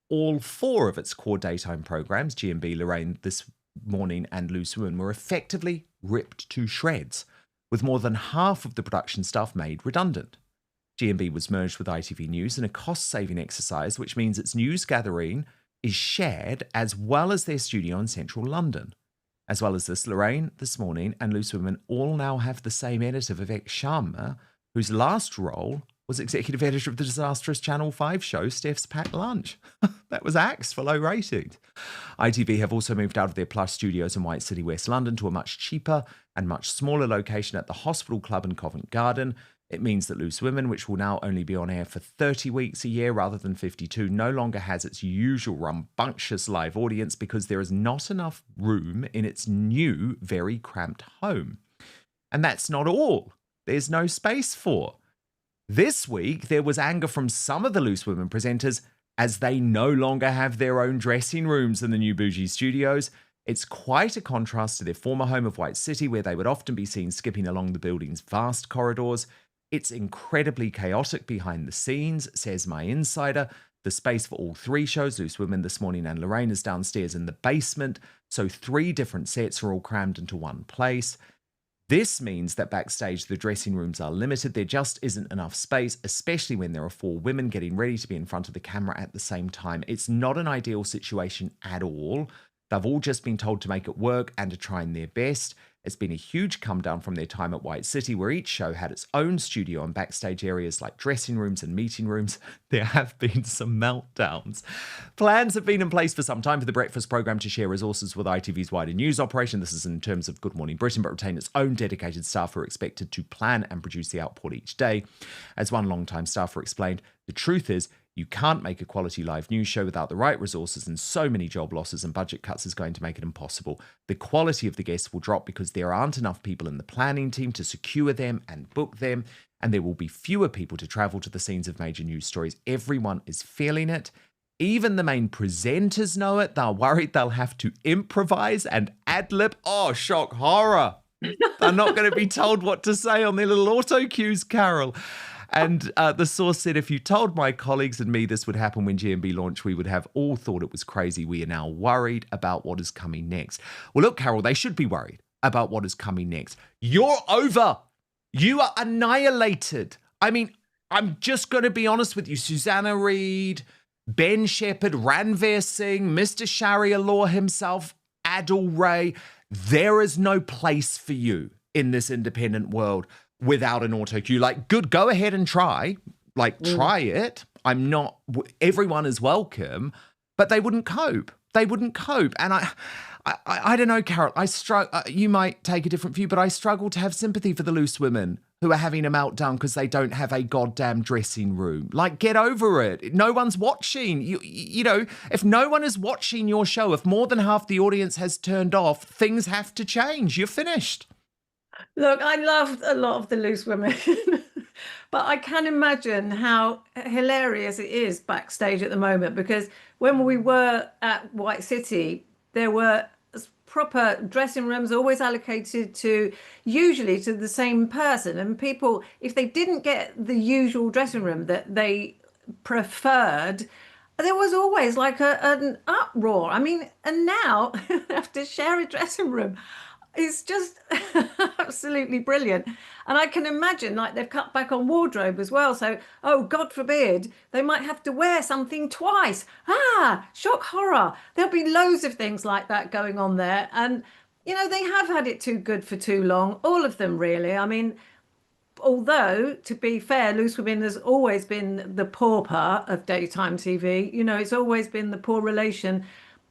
All 4 of its core daytime programmes, G&B, Lorraine, This Morning and Loose Women, were effectively ripped to shreds, with more than half of the production staff made redundant. G&B was merged with ITV News in a cost-saving exercise, which means its news gathering is shared as well as their studio in central London. As well as this, Lorraine, This Morning and Loose Women all now have the same editor, Vivek Sharma, whose last role was executive editor of the disastrous Channel 5 show Steph's Packed Lunch. That was axed for low ratings. ITV have also moved out of their plush studios in White City, West London, to a much cheaper and much smaller location at the Hospital Club in Covent Garden. It means that Loose Women, which will now only be on air for 30 weeks a year rather than 52, no longer has its usual rambunctious live audience because there is not enough room in its new, very cramped home. And that's not all. There's no space for. This week, there was anger from some of the Loose Women presenters as they no longer have their own dressing rooms in the new bougie studios. It's quite a contrast to their former home of White City, where they would often be seen skipping along the building's vast corridors. It's incredibly chaotic behind the scenes, says my insider. The space for all 3 shows, Loose Women, This Morning and Lorraine, is downstairs in the basement, so 3 different sets are all crammed into one place. This means that backstage the dressing rooms are limited. There just isn't enough space, especially when there are 4 women getting ready to be in front of the camera at the same time. It's not an ideal situation at all. They've all just been told to make it work and to try their best. It's been a huge come down from their time at White City, where each show had its own studio and backstage areas like dressing rooms and meeting rooms. There have been some meltdowns. Plans have been in place for some time for the breakfast programme to share resources with ITV's wider news operation. This is in terms of Good Morning Britain, but retain its own dedicated staff who are expected to plan and produce the output each day. As one long-time staffer explained, the truth is, you can't make a quality live news show without the right resources, and so many job losses and budget cuts is going to make it impossible. The quality of the guests will drop because there aren't enough people in the planning team to secure them and book them, and there will be fewer people to travel to the scenes of major news stories. Everyone is feeling it. Even the main presenters know it. They're worried they'll have to improvise and ad-lib. Oh, shock, horror. They're not going to be told what to say on their little auto cues, Carol. And the source said, if you told my colleagues and me this would happen when G&B launched, we would have all thought it was crazy. We are now worried about what is coming next. Well, look, Carol, they should be worried about what is coming next. You're over. You are annihilated. I mean, I'm just going to be honest with you. Susanna Reid, Ben Shepherd, Ranveer Singh, Mr. Sharia Law himself, Adil Ray. There is no place for you in this independent world without an auto cue. Like, good, go ahead and try. Like, try it. I'm not, everyone is welcome, but they wouldn't cope. They wouldn't cope. And I don't know, Carol, you might take a different view, but I struggle to have sympathy for the Loose Women who are having a meltdown because they don't have a goddamn dressing room. Like, get over it. No one's watching. You know, if no one is watching your show, if more than half the audience has turned off, things have to change. You're finished. Look, I loved a lot of the Loose Women, but I can imagine how hilarious it is backstage at the moment, because when we were at White City, there were proper dressing rooms always allocated usually to the same person, and people, if they didn't get the usual dressing room that they preferred, there was always like an uproar. I mean, and now they have to share a dressing room. It's just absolutely brilliant. And I can imagine, like, they've cut back on wardrobe as well. So, oh, God forbid, they might have to wear something twice. Ah, shock horror. There'll be loads of things like that going on there. And, you know, they have had it too good for too long. All of them, really. I mean, although, to be fair, Loose Women has always been the pauper of daytime TV. You know, it's always been the poor relation,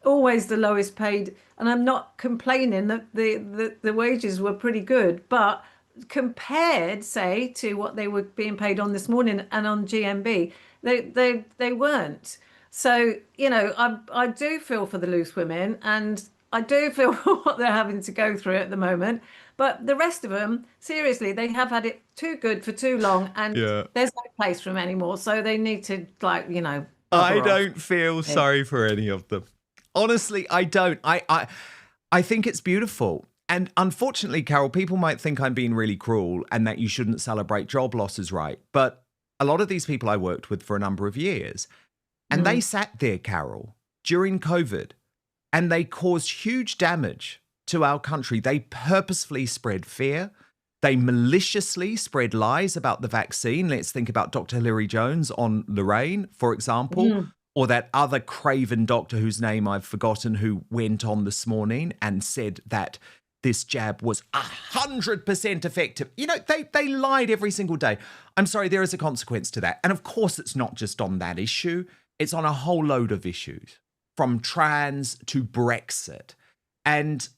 always the lowest paid. And I'm not complaining that the wages were pretty good, but compared, say, to what they were being paid on This Morning and on GMB, they weren't. So, you know, I do feel for the Loose Women, and I do feel what they're having to go through at the moment. But the rest of them, seriously, they have had it too good for too long, and there's no place for them anymore. So they need to, like, you know. I don't feel sorry for any of them. Honestly, I don't. I think it's beautiful. And unfortunately, Carol, people might think I'm being really cruel and that you shouldn't celebrate job losses, right? But a lot of these people I worked with for a number of years, and they sat there, Carol, during COVID, and they caused huge damage to our country. They purposefully spread fear. They maliciously spread lies about the vaccine. Let's think about Dr. Hilary Jones on Lorraine, for example, or that other craven doctor whose name I've forgotten, who went on This Morning and said that this jab was 100% effective. You know, they lied every single day. I'm sorry, there is a consequence to that. And of course, it's not just on that issue. It's on a whole load of issues, from trans to Brexit. And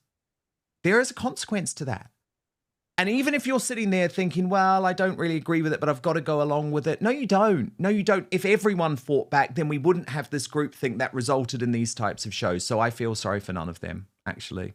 there is a consequence to that. And even if you're sitting there thinking, well, I don't really agree with it, but I've got to go along with it. No, you don't. No, you don't. If everyone fought back, then we wouldn't have this groupthink that resulted in these types of shows. So I feel sorry for none of them, actually.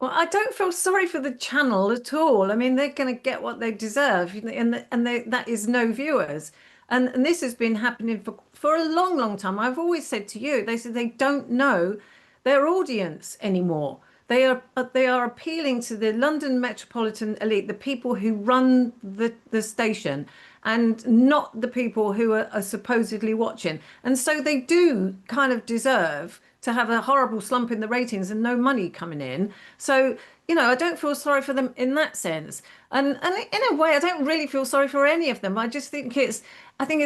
Well, I don't feel sorry for the channel at all. I mean, they're going to get what they deserve, and that is no viewers. And this has been happening for a long, long time. I've always said to you, they said they don't know their audience anymore. They are appealing to the London metropolitan elite, the people who run the station, and not the people who are supposedly watching. And so they do kind of deserve to have a horrible slump in the ratings and no money coming in. So, you know, I don't feel sorry for them in that sense. And in a way, I don't really feel sorry for any of them. I just think it's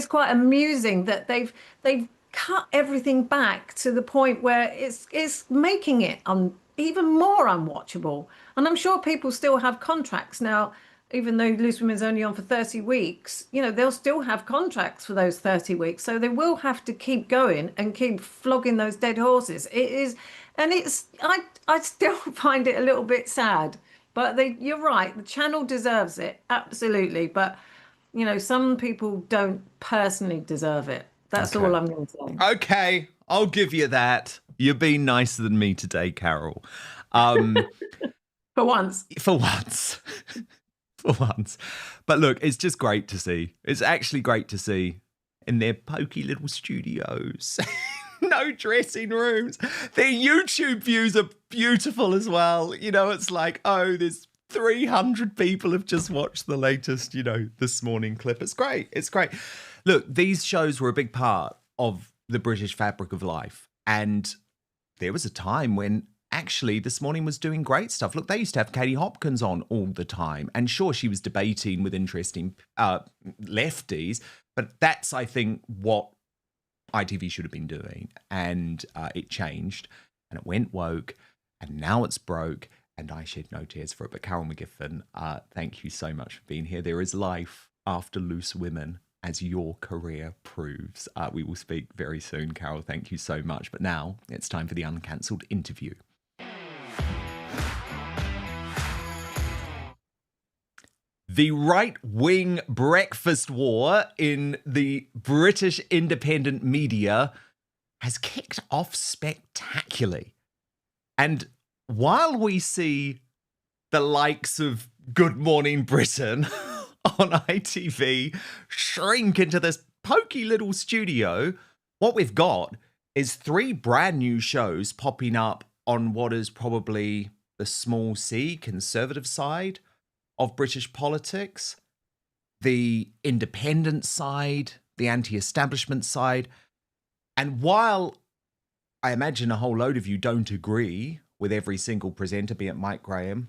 quite amusing that they've cut everything back to the point where it's making it even more unwatchable. And I'm sure people still have contracts now, even though Loose Women's only on for 30 weeks, you know, they'll still have contracts for those 30 weeks. So they will have to keep going and keep flogging those dead horses. I still find it a little bit sad, but you're right. The channel deserves it. Absolutely. But, you know, some people don't personally deserve it. That's all I'm going to say. Okay. I'll give you that. You're being nicer than me today, Carol. For once. For once. For once. But look, it's just great to see. It's actually great to see in their pokey little studios. No dressing rooms. Their YouTube views are beautiful as well. You know, it's like, oh, there's 300 people have just watched the latest, you know, This Morning clip. It's great. It's great. Look, these shows were a big part of the British fabric of life. And there was a time when actually This Morning was doing great stuff. Look, they used to have Katie Hopkins on all the time. And sure, she was debating with interesting lefties, but that's, I think, what ITV should have been doing. And it changed and it went woke and now it's broke and I shed no tears for it. But Carol McGiffin, thank you so much for being here. There is life after Loose Women, as your career proves. We will speak very soon, Carol. Thank you so much. But now it's time for the uncancelled interview. The right-wing breakfast war in the British independent media has kicked off spectacularly. And while we see the likes of Good Morning Britain on ITV shrink into this pokey little studio, what we've got is 3 brand new shows popping up on what is probably the small c conservative side of British politics, the independent side, the anti-establishment side. And while I imagine a whole load of you don't agree with every single presenter, be it Mike Graham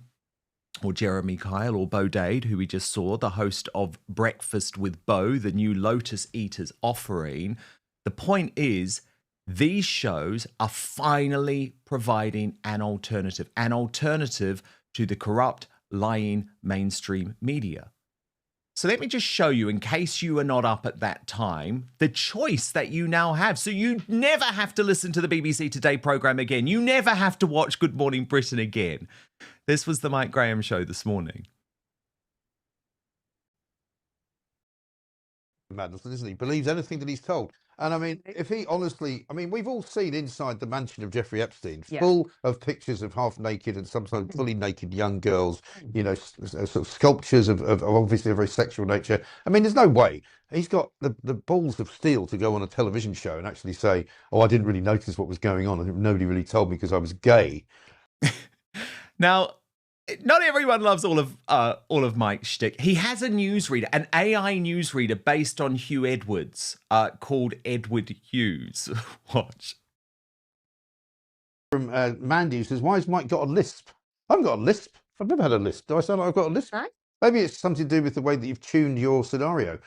or Jeremy Kyle or Bo Dade, who we just saw, the host of Breakfast with Bo, the new Lotus Eaters offering. The point is, these shows are finally providing an alternative to the corrupt, lying mainstream media. So let me just show you, in case you were not up at that time, the choice that you now have. So you never have to listen to the BBC Today programme again. You never have to watch Good Morning Britain again. This was the Mike Graham show this morning. Madness, isn't he? Believes anything that he's told. And I mean, if he honestly, I mean, we've all seen inside the mansion of Jeffrey Epstein, full of pictures of half naked and sometimes fully naked young girls, you know, sort of sculptures of obviously a very sexual nature. I mean, there's no way he's got the balls of steel to go on a television show and actually say, oh, I didn't really notice what was going on. And nobody really told me because I was gay. Now, not everyone loves all of Mike's shtick. He has a newsreader, an AI newsreader based on Hugh Edwards, called Edward Hughes. Watch. From Mandy, who says, why has Mike got a lisp? I haven't got a lisp. I've never had a lisp. Do I sound like I've got a lisp? No. Maybe it's something to do with the way that you've tuned your scenario.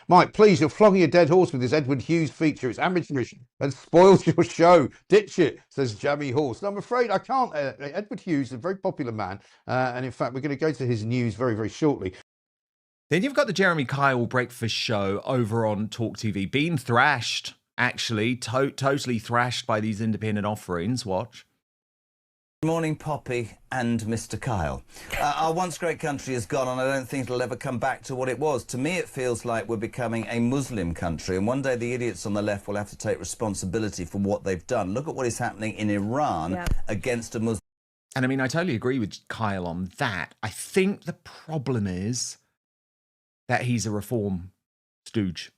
Mike, please, you're flogging a dead horse with this Edward Hughes feature. It's amateurish and spoils your show. Ditch it, says Jammy Horse. And I'm afraid I can't. Edward Hughes is a very popular man. And in fact, we're going to go to his news very, very shortly. Then you've got the Jeremy Kyle breakfast show over on Talk TV, being thrashed, actually, totally thrashed by these independent offerings. Watch. Good morning, Poppy and Mr. Kyle. Our once great country is gone, and I don't think it'll ever come back to what it was. To me, it feels like we're becoming a Muslim country, and one day the idiots on the left will have to take responsibility for what they've done. Look at what is happening in Iran against a Muslim. And I mean, I totally agree with Kyle on that. I think the problem is that he's a reform stooge.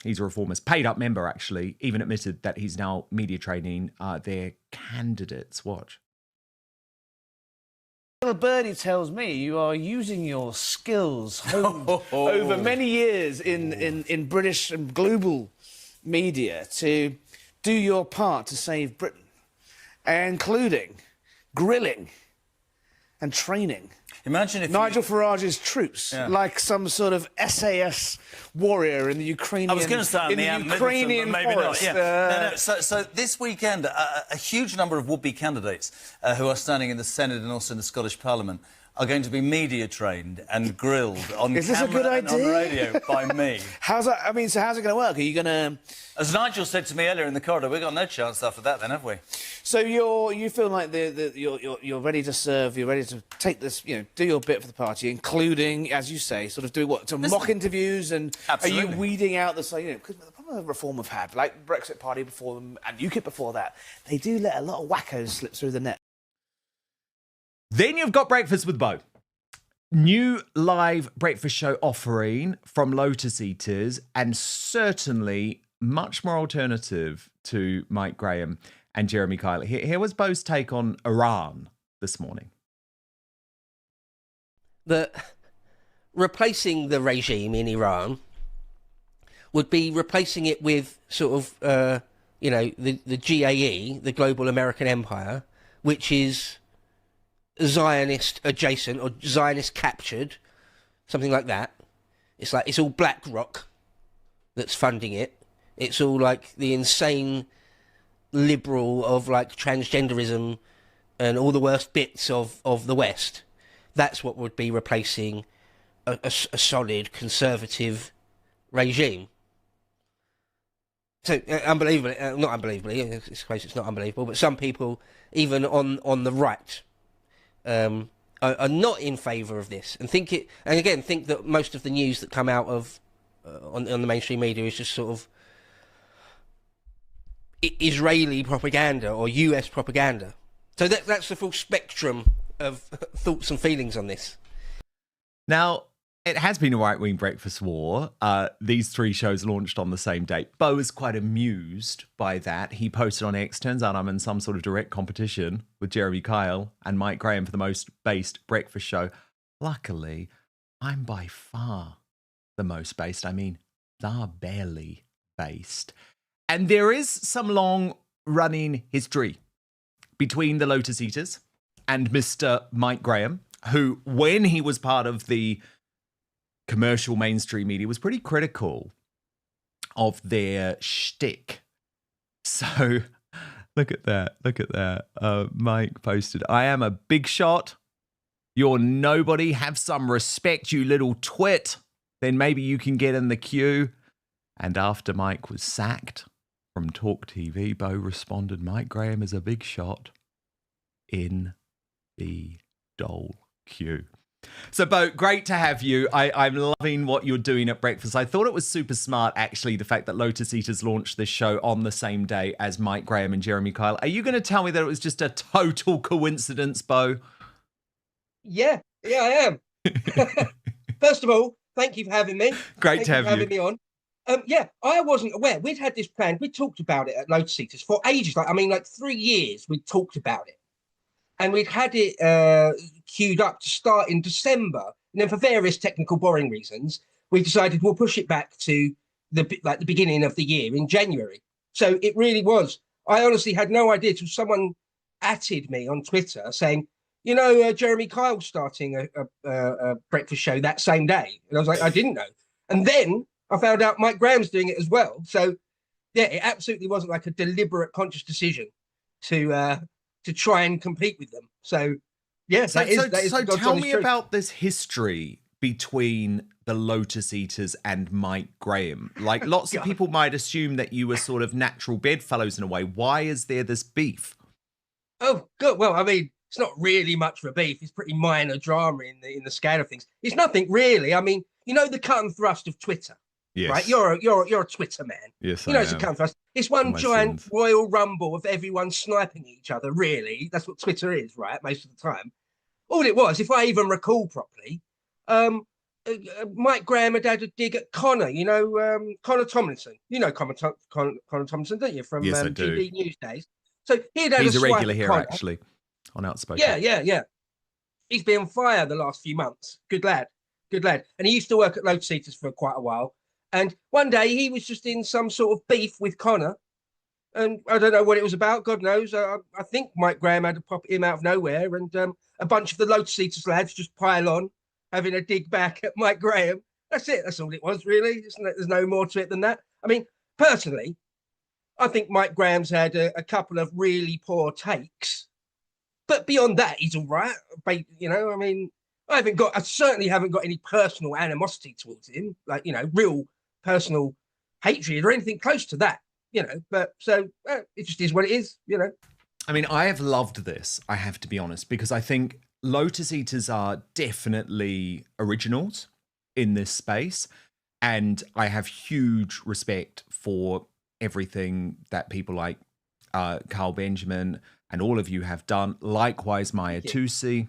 He's a reformist. Paid up member, actually, even admitted that he's now media training their candidates. Watch. Little birdie tells me you are using your skills honed over many years in British and global media to do your part to save Britain, including grilling and training. Imagine if Nigel Farage's troops, like some sort of SAS warrior in the Ukrainian. I was going to say in the Ukrainian maybe forest. not. Yeah. No. So this weekend, a huge number of would-be candidates who are standing in the Senate and also in the Scottish Parliament are going to be media trained and grilled on Is this a good camera and idea? on radio by me. How's that? I mean, so how's it going to work? Are you going to? As Nigel said to me earlier in the corridor, we've got no chance after that, then, have we? So you feel like you're ready to serve, you're ready to take this, you know, do your bit for the party, including, as you say, sort of do what, some mock interviews, and Absolutely. Are you weeding out the, you know, because the problem with Reform have had, like Brexit Party before them and UKIP before that, they do let a lot of wackos slip through the net. Then you've got Breakfast with Bo. New live breakfast show offering from Lotus Eaters, and certainly much more alternative to Mike Graham and Jeremy Kyle. Here was Bo's take on Iran this morning. Replacing the regime in Iran would be replacing it with sort of, you know, the GAE, the Global American Empire, which is Zionist adjacent or Zionist captured, something like that. It's like it's all BlackRock that's funding it. It's all like the insane liberal of like transgenderism and all the worst bits of the West. That's what would be replacing a solid conservative regime. So unbelievably, not unbelievably, it's close, it's not unbelievable, but some people, even on the right, are not in favour of this, and think that most of the news that come out of on the mainstream media is just sort of Israeli propaganda or US propaganda. So that's the full spectrum of thoughts and feelings on this. Now, it has been a right-wing breakfast war. These three shows launched on the same date. Bo is quite amused by that. He posted on X, turns out I'm in some sort of direct competition with Jeremy Kyle and Mike Graham for the most based breakfast show. Luckily, I'm by far the most based. I mean, the barely based. And there is some long-running history between the Lotus Eaters and Mr. Mike Graham, who, when he was part of the commercial mainstream media, was pretty critical of their shtick. So look at that. Look at that. Mike posted, "I am a big shot. You're nobody. Have some respect, you little twit. Then maybe you can get in the queue." And after Mike was sacked from Talk TV, Bo responded, "Mike Graham is a big shot in the dole queue." So, Bo, great to have you. I'm loving what you're doing at breakfast. I thought it was super smart, actually, the fact that Lotus Eaters launched this show on the same day as Mike Graham and Jeremy Kyle. Are you going to tell me that it was just a total coincidence, Bo? Yeah, I am. First of all, thank you for having me. Great to have you. Having me on. Yeah, I wasn't aware. We'd had this planned. We talked about it at Lotus Eaters for ages. Like 3 years, we talked about it. And we'd had it queued up to start in December. And then for various technical boring reasons, we decided we'll push it back to the beginning of the year in January. So it really was. I honestly had no idea till someone atted me on Twitter saying, Jeremy Kyle starting a breakfast show that same day. And I was like, I didn't know. And then I found out Mike Graham's doing it as well. So yeah, it absolutely wasn't like a deliberate, conscious decision to try and compete with them. So yeah, so God's tell honest me truth. about this history between the Lotus Eaters and Mike Graham. Like, lots of people might assume that you were sort of natural bedfellows in a way. Why is there this beef? Oh, good. Well, I mean, it's not really much of a beef. It's pretty minor drama in the scale of things. It's nothing really. I mean, the cut and thrust of Twitter. Yes. Right, you're a Twitter man. Yes, it's a cut and thrust. It's one giant royal rumble of everyone sniping each other. Really, that's what Twitter is, right? Most of the time, all it was, if I even recall properly, Mike Graham had a dig at Connor. Connor Tomlinson. Connor Tomlinson, don't you? From Yes, I do. GB News days. So he's a regular here, actually, on Outspoken. Yeah. He's been on fire the last few months. Good lad. And he used to work at Lotus Eaters for quite a while. And one day he was just in some sort of beef with Connor. And I don't know what it was about. God knows. I think Mike Graham had to pop him out of nowhere. And a bunch of the Lotus Eaters lads just pile on, having a dig back at Mike Graham. That's it. That's all it was, really. There's no more to it than that. I mean, personally, I think Mike Graham's had a couple of really poor takes. But beyond that, he's all right. I mean, I certainly haven't got any personal animosity towards him. Like, real personal hatred or anything close to that, but so it just is what it is, I mean, I have loved this, I have to be honest, because I think Lotus Eaters are definitely originals in this space, and I have huge respect for everything that people like Carl Benjamin and all of you have done. Likewise, Maya Tusi,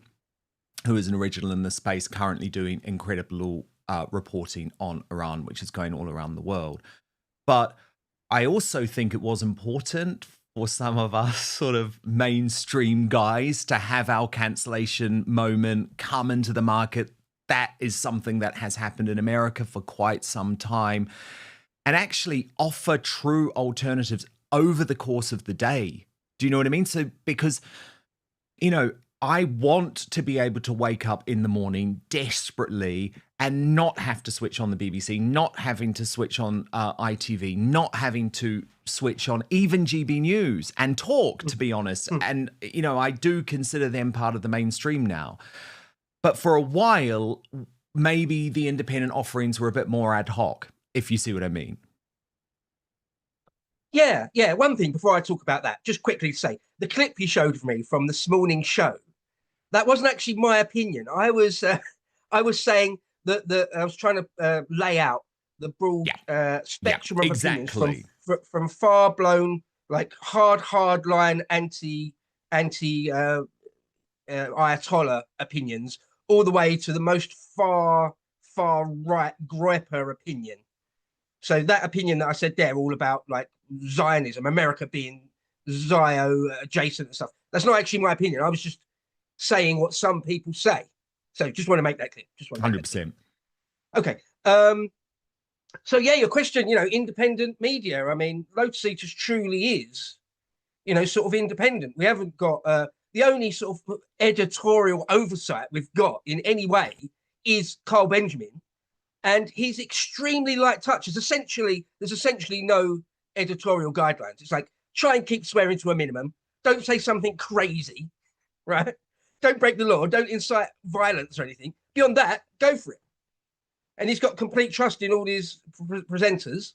who is an original in this space, currently doing incredible reporting on Iran, which is going all around the world. But I also think it was important for some of us sort of mainstream guys to have our cancellation moment come into the market. That is something that has happened in America for quite some time, and actually offer true alternatives over the course of the day. Do you know what I mean? So, because, I want to be able to wake up in the morning desperately and not have to switch on the BBC, not having to switch on ITV, not having to switch on even GB News and talk, to be honest. And, I do consider them part of the mainstream now. But for a while, maybe the independent offerings were a bit more ad hoc, if you see what I mean. Yeah. One thing before I talk about that, just quickly to say, the clip you showed of me from this morning's show, that wasn't actually my opinion. I was saying that I was trying to lay out the broad spectrum of opinions from far blown, like hard line anti Ayatollah opinions, all the way to the most far right griper opinion. So that opinion that I said there, all about like Zionism, America being Zio adjacent and stuff, that's not actually my opinion. I was just saying what some people say. So just want to make that clear. 100%. Okay. So yeah, your question, independent media. I mean, Lotus Eaters truly is sort of independent. We haven't got the only sort of editorial oversight we've got in any way is Carl Benjamin, and he's extremely light touch. There's essentially no editorial guidelines. It's like, try and keep swearing to a minimum. Don't say something crazy, right? Don't break the law. Don't incite violence or anything. Beyond that, go for it. And he's got complete trust in all his presenters.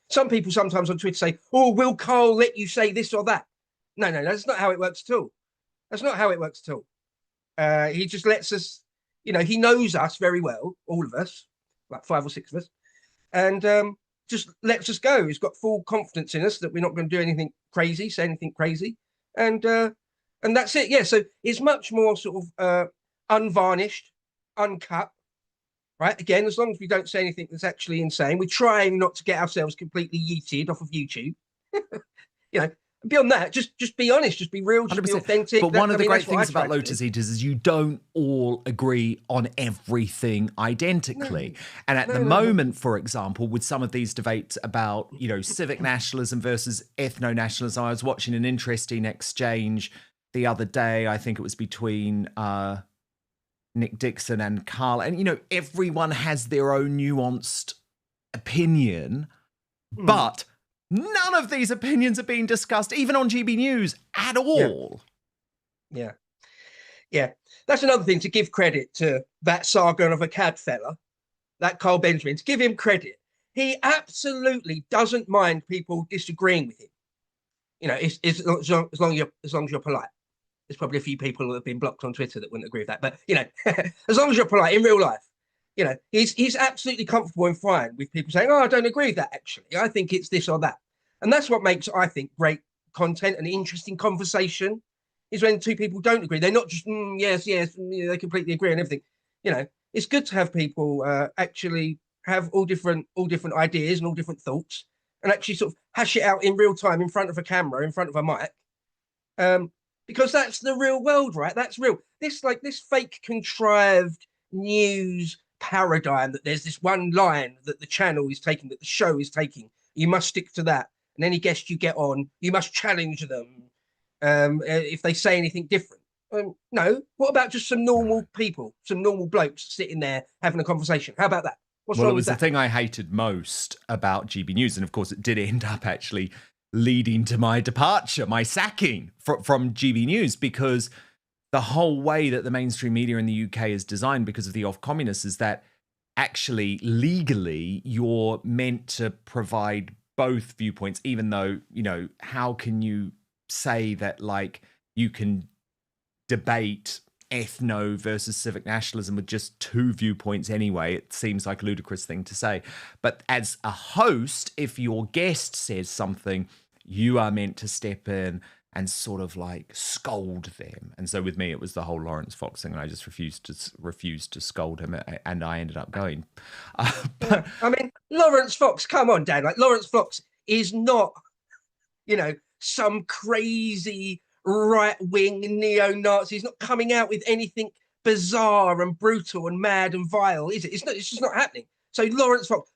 Some people sometimes on Twitter say, "Oh, will Carl let you say this or that?" No, that's not how it works at all. That's not how it works at all. He just lets us, he knows us very well, all of us, like 5 or 6 of us, and just lets us go. He's got full confidence in us that we're not going to do anything crazy, say anything crazy, and that's it. Yeah, so it's much more sort of unvarnished, uncut. Right, again, as long as we don't say anything that's actually insane, we're trying not to get ourselves completely yeeted off of YouTube. Beyond that, just be honest, just be real, just be authentic. But one of the great things about Lotus Eaters is you don't all agree on everything identically. And at the moment, for example, with some of these debates about, civic nationalism versus ethno-nationalism, I was watching an interesting exchange the other day. I think it was between Nick Dixon and Carl. And, everyone has their own nuanced opinion, but none of these opinions are being discussed, even on GB News, at all. Yeah. That's another thing, to give credit to that Saga of a cad fella, that Carl Benjamin, to give him credit. He absolutely doesn't mind people disagreeing with him. As long as you're polite. There's probably a few people who have been blocked on Twitter that wouldn't agree with that. But, as long as you're polite in real life, he's absolutely comfortable and fine with people saying, "Oh, I don't agree with that, actually. I think it's this or that." And that's what makes, I think, great content and interesting conversation, is when two people don't agree. They're not just, yes, they completely agree on everything. It's good to have people actually have all different ideas and all different thoughts, and actually sort of hash it out in real time in front of a camera, in front of a mic. Because that's the real world, right? That's real. This fake contrived news paradigm that there's this one line that the channel is taking, that the show is taking. You must stick to that. And any guest you get on, you must challenge them if they say anything different. No. What about just some normal people, some normal blokes sitting there having a conversation? How about that? What's wrong with that? It was the thing I hated most about GB News. And of course, it did end up actually leading to my departure, my sacking from GB News, because the whole way that the mainstream media in the UK is designed because of the off-communists is that actually legally you're meant to provide both viewpoints, even though, how can you say that you can debate ethno versus civic nationalism with just two viewpoints anyway? It seems like a ludicrous thing to say. But as a host, if your guest says something, you are meant to step in and sort of scold them. And so with me, it was the whole Lawrence Fox thing, and I just refused to scold him, and I ended up going. But I mean, Lawrence Fox, come on, Dan. Lawrence Fox is not, some crazy right-wing neo-Nazi. He's not coming out with anything bizarre and brutal and mad and vile, is it? It's just not happening. So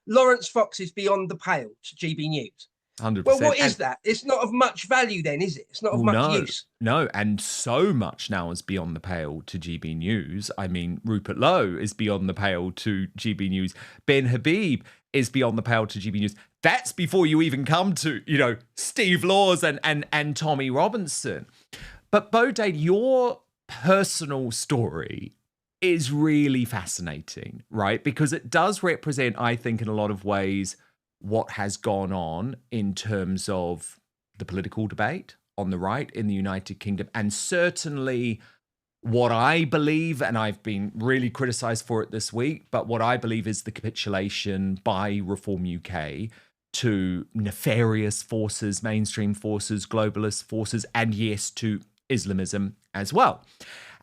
Lawrence Fox is beyond the pale to GB News. 100%. Well, what is that? It's not of much value then, is it? It's not of much use. No, and so much now is beyond the pale to GB News. I mean, Rupert Lowe is beyond the pale to GB News. Ben Habib is beyond the pale to GB News. That's before you even come to, Steve Laws and Tommy Robinson. But Bodade, your personal story is really fascinating, right? Because it does represent, I think, in a lot of ways, what has gone on in terms of the political debate on the right in the United Kingdom, and certainly what I believe, and I've been really criticised for it this week, but what I believe is the capitulation by Reform UK to nefarious forces, mainstream forces, globalist forces, and yes, to Islamism as well.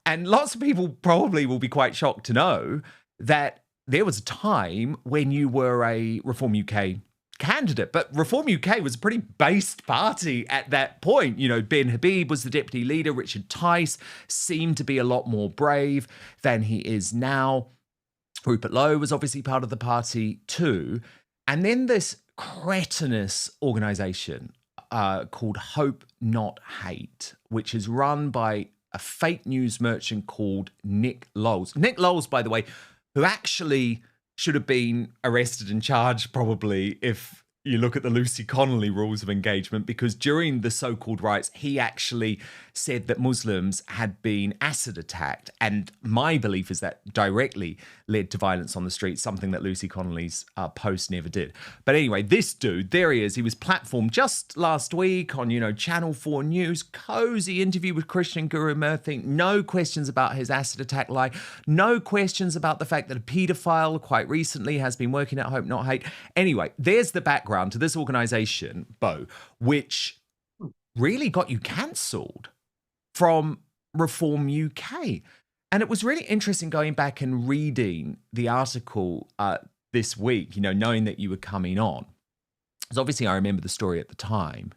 And lots of people probably will be quite shocked to know that there was a time when you were a Reform UK candidate, but Reform UK was a pretty based party at that point. Ben Habib was the deputy leader. Richard Tice seemed to be a lot more brave than he is now. Rupert Lowe was obviously part of the party too. And then this cretinous organisation called Hope Not Hate, which is run by a fake news merchant called Nick Lowles. Nick Lowles, by the way, who actually should have been arrested and charged probably if you look at the Lucy Connolly rules of engagement, because during the so-called riots, he actually said that Muslims had been acid attacked. And my belief is that directly led to violence on the streets, something that Lucy Connolly's post never did. But anyway, this dude, there he is. He was platformed just last week on, Channel 4 News, cozy interview with Christian Guru Murthy. No questions about his acid attack lie. No questions about the fact that a paedophile quite recently has been working at Hope Not Hate. Anyway, there's the background to this organisation, Bo, which really got you cancelled from Reform UK. And it was really interesting going back and reading the article this week, knowing that you were coming on. Because obviously I remember the story at the time.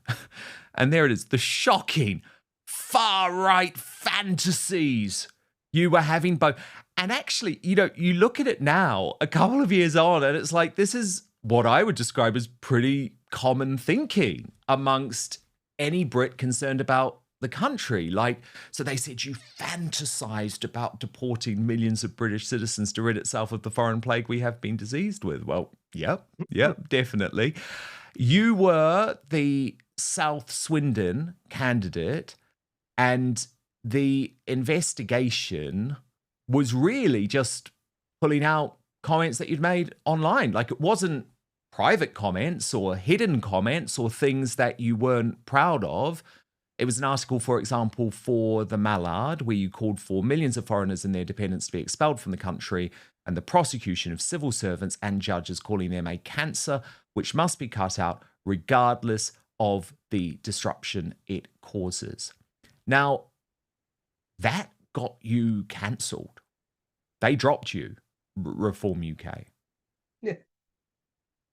And there it is, the shocking far-right fantasies you were having, Bo. And actually, you look at it now, a couple of years on, and it's like, this is what I would describe as pretty common thinking amongst any Brit concerned about the country. So they said you fantasized about deporting millions of British citizens to rid itself of the foreign plague we have been diseased with. Well, yep, definitely. You were the South Swindon candidate, and the investigation was really just pulling out comments that you'd made online. It wasn't private comments or hidden comments or things that you weren't proud of. It was an article, for example, for the Mallard, where you called for millions of foreigners and their dependents to be expelled from the country, and the prosecution of civil servants and judges, calling them a cancer which must be cut out regardless of the disruption it causes. Now, that got you cancelled. They dropped you, Reform UK. Yeah.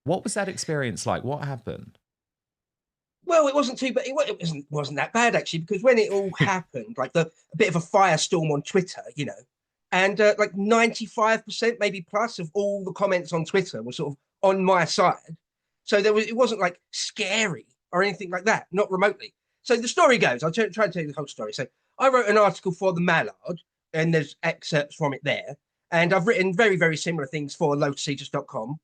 What was that experience like? What happened? Well, it wasn't too bad. It wasn't that bad, actually, because when it all happened, a bit of a firestorm on Twitter, and 95%, maybe plus, of all the comments on Twitter were sort of on my side. So it wasn't scary or anything like that, not remotely. So the story goes, I'll try and tell you the whole story. So I wrote an article for the Mallard, and there's excerpts from it there. And I've written very, very similar things for lowtoseaters.com,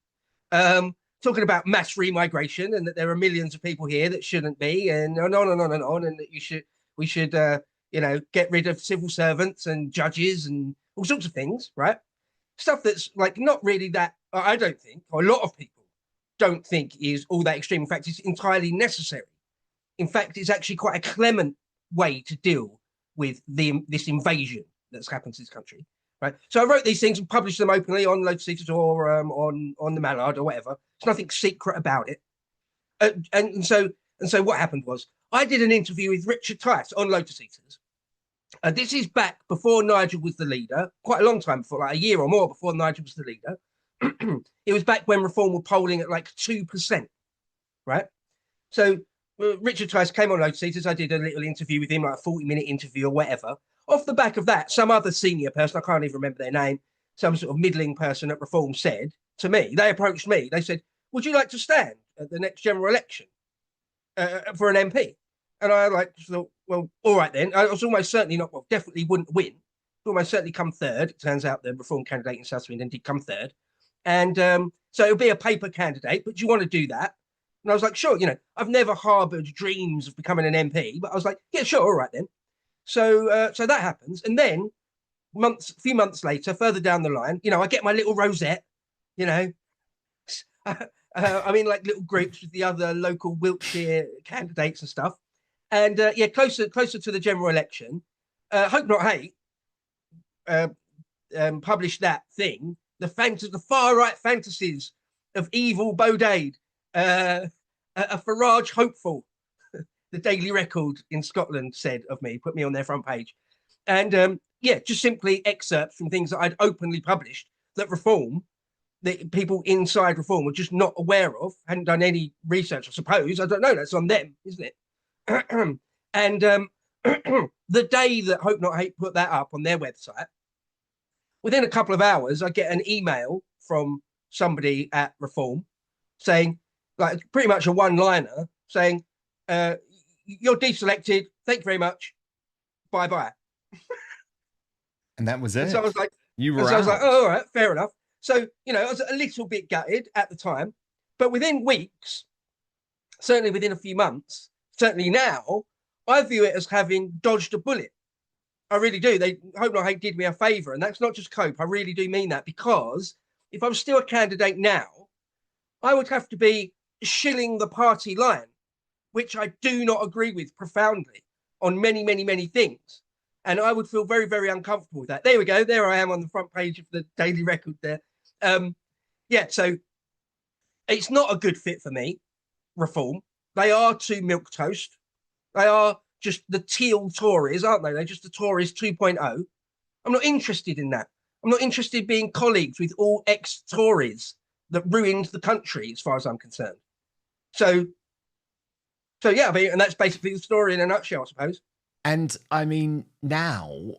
talking about mass remigration and that there are millions of people here that shouldn't be, and on and on and on, and that we should get rid of civil servants and judges and all sorts of things, right? Stuff that's not really that, I don't think, or a lot of people don't think is all that extreme. In fact, it's entirely necessary. In fact, it's actually quite a clement way to deal with this invasion that's happened to this country. Right. So I wrote these things and published them openly on Lotus Eaters or on the Mallard or whatever. There's nothing secret about it. And so what happened was I did an interview with Richard Tice on Lotus Eaters. This is back before Nigel was the leader, quite a long time before, a year or more before Nigel was the leader. It was back when Reform were polling at 2%. Right. So Richard Tice came on Lotus Eaters. I did a little interview with him, a 40-minute interview or whatever. Off the back of that, some other senior person, I can't even remember their name, some sort of middling person at Reform said to me, they approached me, they said, would you like to stand at the next general election for an MP? And I thought, well, all right then. I was almost certainly not, definitely wouldn't win. Almost certainly come third. It turns out the Reform candidate in South Swindon did come third. And so it'll be a paper candidate, but do you want to do that? And I was like, sure, I've never harboured dreams of becoming an MP, but I was like, yeah, sure, all right then. So that happens, and then a few months later, further down the line, I get my little rosette, I'm in little groups with the other local Wiltshire candidates and stuff, and closer to the general election, Hope Not Hate published that thing, the far right fantasies of evil Bodade, a Farage hopeful. The Daily Record in Scotland said of me, put me on their front page. And just simply excerpts from things that I'd openly published that people inside Reform were just not aware of, hadn't done any research, I suppose. I don't know, that's on them, isn't it? And the day that Hope Not Hate put that up on their website, within a couple of hours, I get an email from somebody at Reform saying, pretty much a one-liner, saying, you're deselected. Thank you very much. Bye bye. And that was it. So I was like, you were so I was like, out. oh, all right, fair enough. So, you know, I was a little bit gutted at the time, but within weeks, certainly within a few months, certainly now, I view it as having dodged a bullet. I really do. They Hope Not Hate did me a favour, and that's not just cope. I really do mean that, because if I was still a candidate now, I would have to be shilling the party line, which I do not agree with profoundly on many, many, many things. And I would feel very, very uncomfortable with that. There we go. There I am on the front page of the Daily Record there. Yeah, so it's not a good fit for me, Reform. They are too milquetoast. They are just the teal Tories, aren't they? They're just the Tories 2.0. I'm not interested in that. I'm not interested in being colleagues with all ex-Tories that ruined the country, as far as I'm concerned. So yeah, I mean, and that's basically the story in a nutshell, I suppose. And I mean, now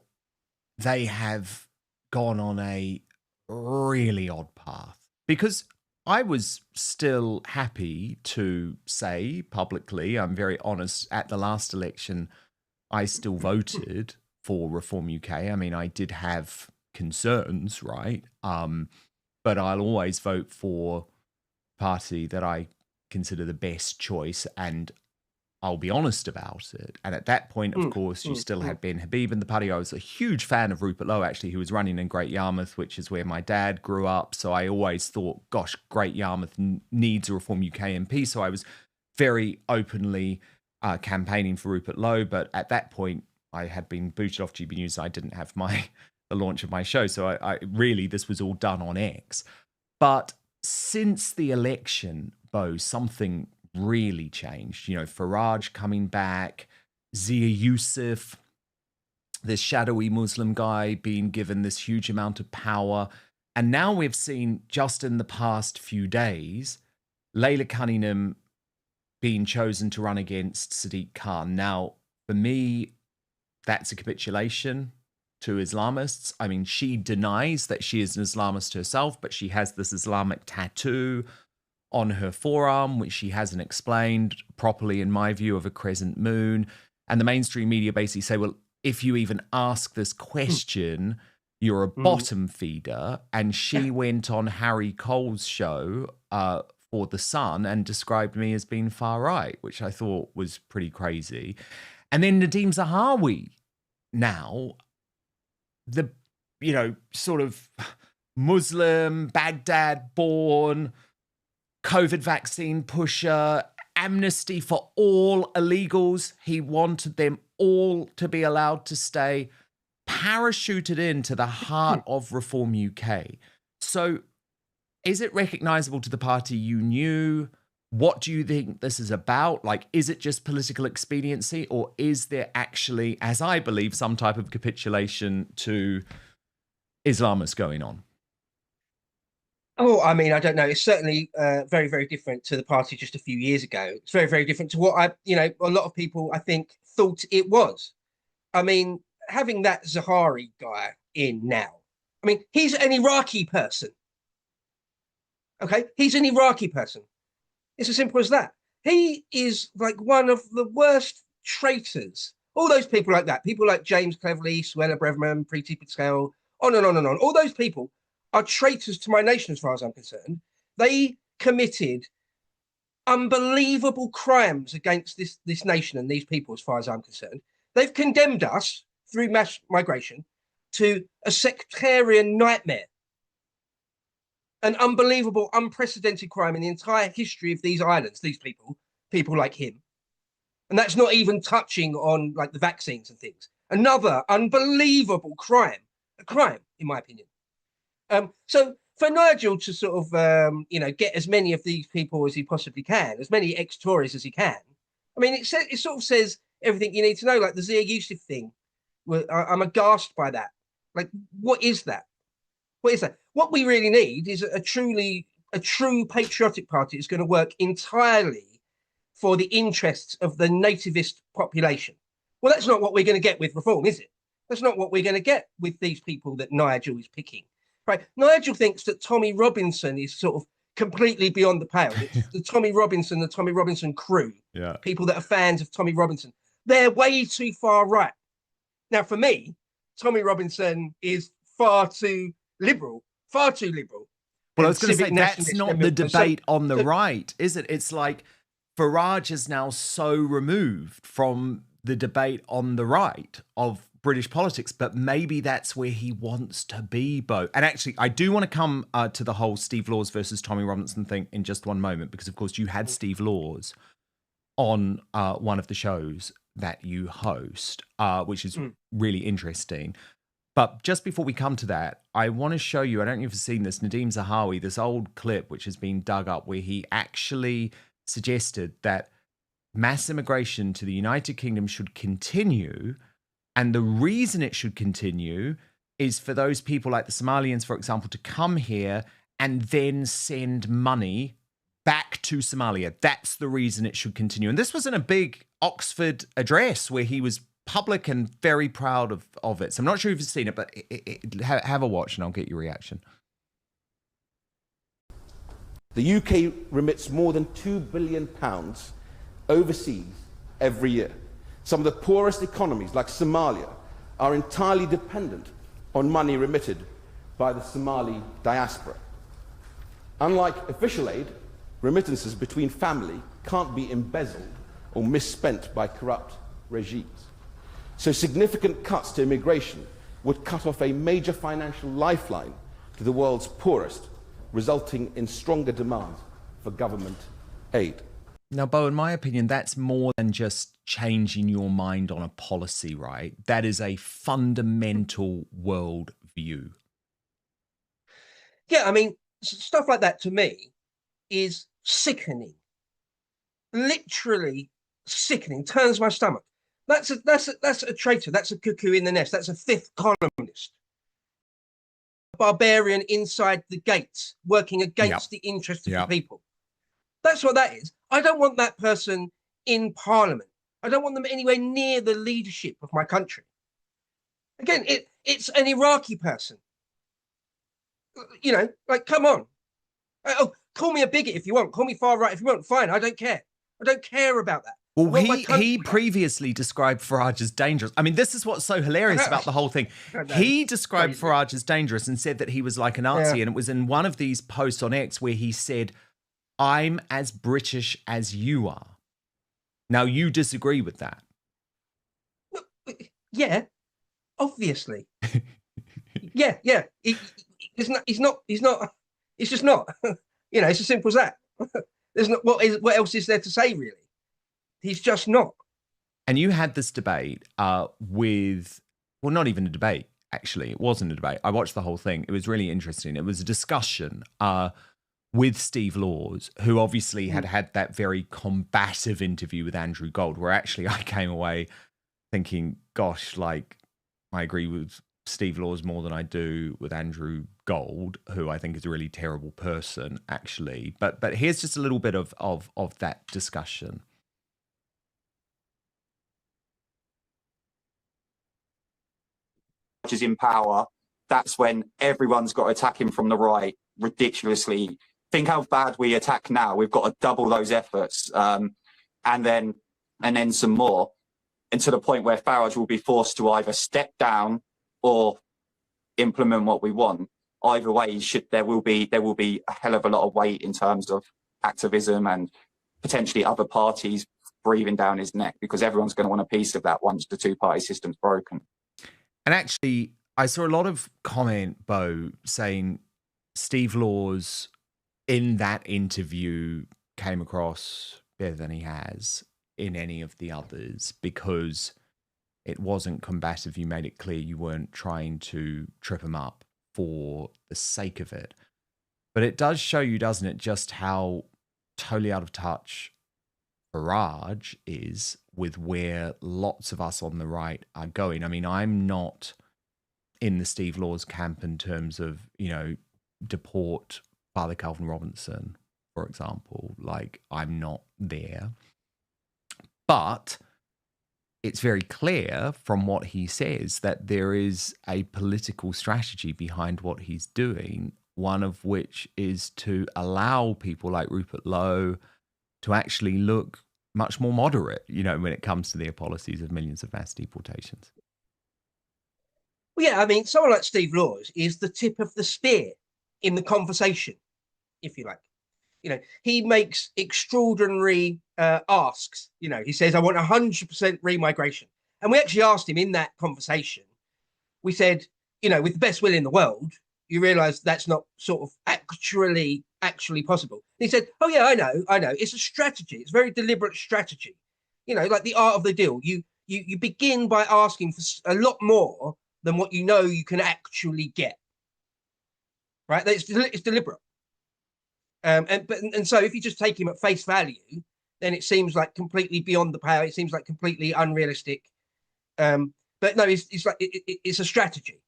they have gone on a really odd path, because I was still happy to say publicly, I'm very honest, at the last election, I still voted for Reform UK. I mean, I did have concerns, right? But I'll always vote for a party that I consider the best choice, and I'll be honest about it. And at that point, of course, you still had Ben Habib in the party. I was a huge fan of Rupert Lowe, actually, who was running in Great Yarmouth, which is where my dad grew up. So I always thought, gosh, Great Yarmouth needs a Reform UK MP. So I was very openly campaigning for Rupert Lowe. But at that point, I had been booted off GB News. I didn't have the launch of my show. So I really, this was all done on X. But since the election, Bo, something really changed. You know, Farage coming back, Zia Youssef, this shadowy Muslim guy being given this huge amount of power. And now we've seen, just in the past few days, Laila Cunningham being chosen to run against Sadiq Khan. Now, for me, that's a capitulation to Islamists. I mean, she denies that she is an Islamist herself, but she has this Islamic tattoo on her forearm, which she hasn't explained properly, in my view, of a crescent moon. And the mainstream media basically say, well, if you even ask this question, you're a bottom feeder. And she went on Harry Cole's show for The Sun and described me as being far right, which I thought was pretty crazy. And then Nadhim Zahawi, now, the, you know, sort of Muslim, Baghdad-born, COVID vaccine pusher, amnesty for all illegals. He wanted them all to be allowed to stay, parachuted into the heart of Reform UK. So is it recognizable to the party you knew? What do you think this is about? Like, is it just political expediency, or is there actually, as I believe, some type of capitulation to Islamists going on? Oh, I mean, I don't know. It's certainly very, very different to the party just a few years ago. It's very, very different to what a lot of people, I think, thought it was. I mean, having that Zahawi guy in now, I mean, he's an Iraqi person. Okay, he's an Iraqi person. It's as simple as that. He is like one of the worst traitors. All those people like that, people like James Cleverly, Suella Braverman, Preeti Patel, on and on and on. All those people are traitors to my nation, as far as I'm concerned. They committed unbelievable crimes against this nation and these people, as far as I'm concerned. They've condemned us through mass migration to a sectarian nightmare, an unbelievable, unprecedented crime in the entire history of these islands, these people like him. And that's not even touching on like the vaccines and things. Another unbelievable crime, a crime, in my opinion. So for Nigel to sort of, get as many of these people as he possibly can, as many ex-Tories as he can, I mean, it sort of says everything you need to know, like the Zia Youssef thing. I'm aghast by that. Like, what is that? What is that? What we really need is a true patriotic party that's going to work entirely for the interests of the nativist population. Well, that's not what we're going to get with Reform, is it? That's not what we're going to get with these people that Nigel is picking. Right? Nigel thinks that Tommy Robinson is sort of completely beyond the pale. It's the Tommy Robinson crew, people that are fans of Tommy Robinson. They're way too far right. Now, for me, Tommy Robinson is far too liberal. Well, I was going to say, that's not the debate on the right, is it? It's like Farage is now so removed from the debate on the right of British politics, but maybe that's where he wants to be, Bo. And actually, I do want to come to the whole Steve Laws versus Tommy Robinson thing in just one moment, because, of course, you had Steve Laws on one of the shows that you host, which is really interesting. But just before we come to that, I want to show you, I don't know if you've seen this, Nadhim Zahawi, this old clip which has been dug up where he actually suggested that mass immigration to the United Kingdom should continue. And the reason it should continue is for those people like the Somalians, for example, to come here and then send money back to Somalia. That's the reason it should continue. And this was in a big Oxford address where he was public and very proud of it. So I'm not sure if you've seen it, but have a watch and I'll get your reaction. The UK remits more than £2 billion overseas every year. Some of the poorest economies, like Somalia, are entirely dependent on money remitted by the Somali diaspora. Unlike official aid, remittances between family can't be embezzled or misspent by corrupt regimes. So significant cuts to immigration would cut off a major financial lifeline to the world's poorest, resulting in stronger demand for government aid. Now, Bo, in my opinion, that's more than just changing your mind on a policy, right? That is a fundamental world view. Yeah, I mean, stuff like that to me is sickening. Literally sickening. Turns my stomach. That's a traitor. That's a cuckoo in the nest. That's a fifth columnist. A barbarian inside the gates, working against the interests of the people. That's what that is. I don't want that person in Parliament. I don't want them anywhere near the leadership of my country. Again, it's an Iraqi person. You know, like, come on. Oh, call me a bigot if you want. Call me far right if you want. Fine, I don't care. I don't care about that. Well, he previously described Farage as dangerous. I mean, this is what's so hilarious about the whole thing. He described Farage as dangerous and said that he was like a Nazi. And it was in one of these posts on X where he said, "I'm as British as you are." Now, you disagree with that. Yeah, obviously. yeah. He's not. It's just not. You know, it's as simple as that. There's not. What else is there to say, really? He's just not. And you had this debate with, well, not even a debate, actually. It wasn't a debate. I watched the whole thing. It was really interesting. It was a discussion with Steve Laws, who obviously had that very combative interview with Andrew Gold, where actually I came away thinking, gosh, like, I agree with Steve Laws more than I do with Andrew Gold, who I think is a really terrible person, actually. But here's just a little bit of that discussion. Is in power, that's when everyone's got to attack him from the right ridiculously. Think how bad we attack now. We've got to double those efforts, and then some more, and to the point where Farage will be forced to either step down or implement what we want. Either way, there will be a hell of a lot of weight in terms of activism and potentially other parties breathing down his neck, because everyone's going to want a piece of that once the two-party system's broken. And actually, I saw a lot of comment, Bo, saying Steve Laws in that interview came across better than he has in any of the others, because it wasn't combative. You made it clear you weren't trying to trip him up for the sake of it. But it does show you, doesn't it, just how totally out of touch Farage is with where lots of us on the right are going. I mean, I'm not in the Steve Laws camp in terms of, you know, deport Father Calvin Robinson, for example. Like, I'm not there. But it's very clear from what he says that there is a political strategy behind what he's doing, one of which is to allow people like Rupert Lowe to actually look much more moderate, when it comes to their policies of millions of mass deportations. Well, yeah, I mean, someone like Steve Laws is the tip of the spear in the conversation, if you like. He makes extraordinary asks. He says, I want 100% remigration. And we actually asked him in that conversation, we said, with the best will in the world, you realize that's not sort of actually possible. And he said, oh yeah, I know. It's a strategy. It's a very deliberate strategy. Like the art of the deal. You begin by asking for a lot more than what you can actually get. Right? It's deliberate. And so if you just take him at face value, then it seems like completely beyond the pale. It seems like completely unrealistic. But no, it's a strategy,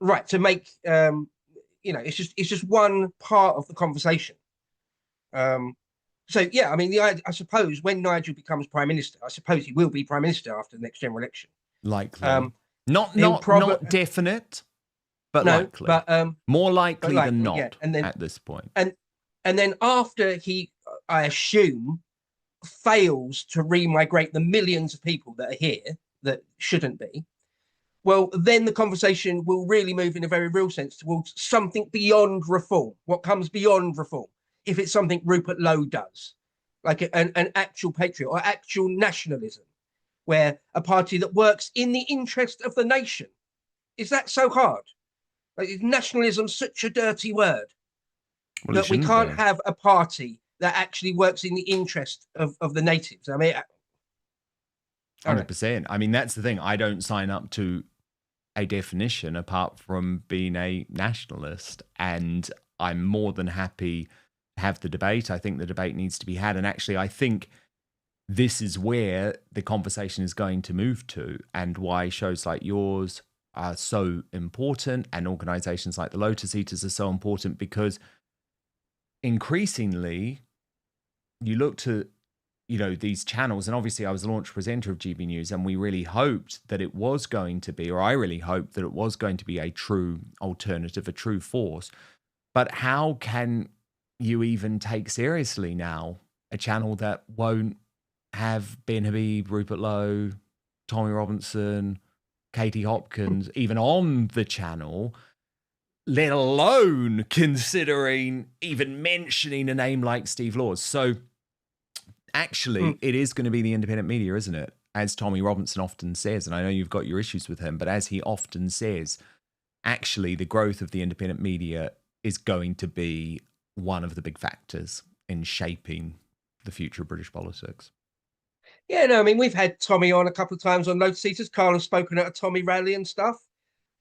right? To make it's just one part of the conversation. So yeah, I mean, I suppose when Nigel becomes prime minister, I suppose he will be prime minister after the next general election. Likely, not definite, but no, likely. But more likely than not. Yeah. And then, at this point, and then after he, I assume, fails to remigrate the millions of people that are here that shouldn't be, well, then the conversation will really move in a very real sense towards something beyond reform. What comes beyond reform? If it's something Rupert Lowe does, like an actual patriot or actual nationalism, where a party that works in the interest of the nation. Is that so hard? Like, is nationalism such a dirty word that we can't have a party that actually works in the interest of the natives? I mean, 100%. I mean, that's the thing. I don't sign up to a definition apart from being a nationalist, and I'm more than happy to have the debate. I think the debate needs to be had, and actually, I think this is where the conversation is going to move to, and why shows like yours are so important, and organizations like the Lotus Eaters are so important, because increasingly you look to these channels, and obviously I was the launch presenter of GB News, and we really hoped that it was going to be, or I really hoped that it was going to be, a true alternative, a true force. But how can you even take seriously now a channel that won't have Ben Habib, Rupert Lowe, Tommy Robinson, Katie Hopkins even on the channel, let alone considering even mentioning a name like Steve Laws? So actually, it is going to be the independent media, isn't it? As Tommy Robinson often says, and I know you've got your issues with him, but as he often says, actually the growth of the independent media is going to be one of the big factors in shaping the future of British politics. Yeah, no, I mean, we've had Tommy on a couple of times on Lotus Eaters. Carl has spoken at a Tommy rally and stuff.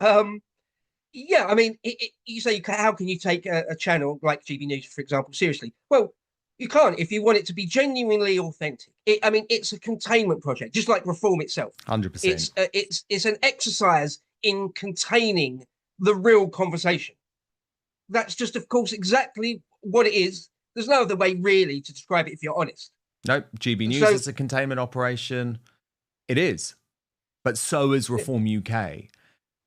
Yeah, I mean, you say, how can you take a channel like GB News, for example, seriously? Well, you can't if you want it to be genuinely authentic. I mean, it's a containment project, just like reform itself. 100%. It's an exercise in containing the real conversation. That's just, of course, exactly what it is. There's no other way really to describe it if you're honest. Nope, GB News is a containment operation. It is. But so is Reform UK.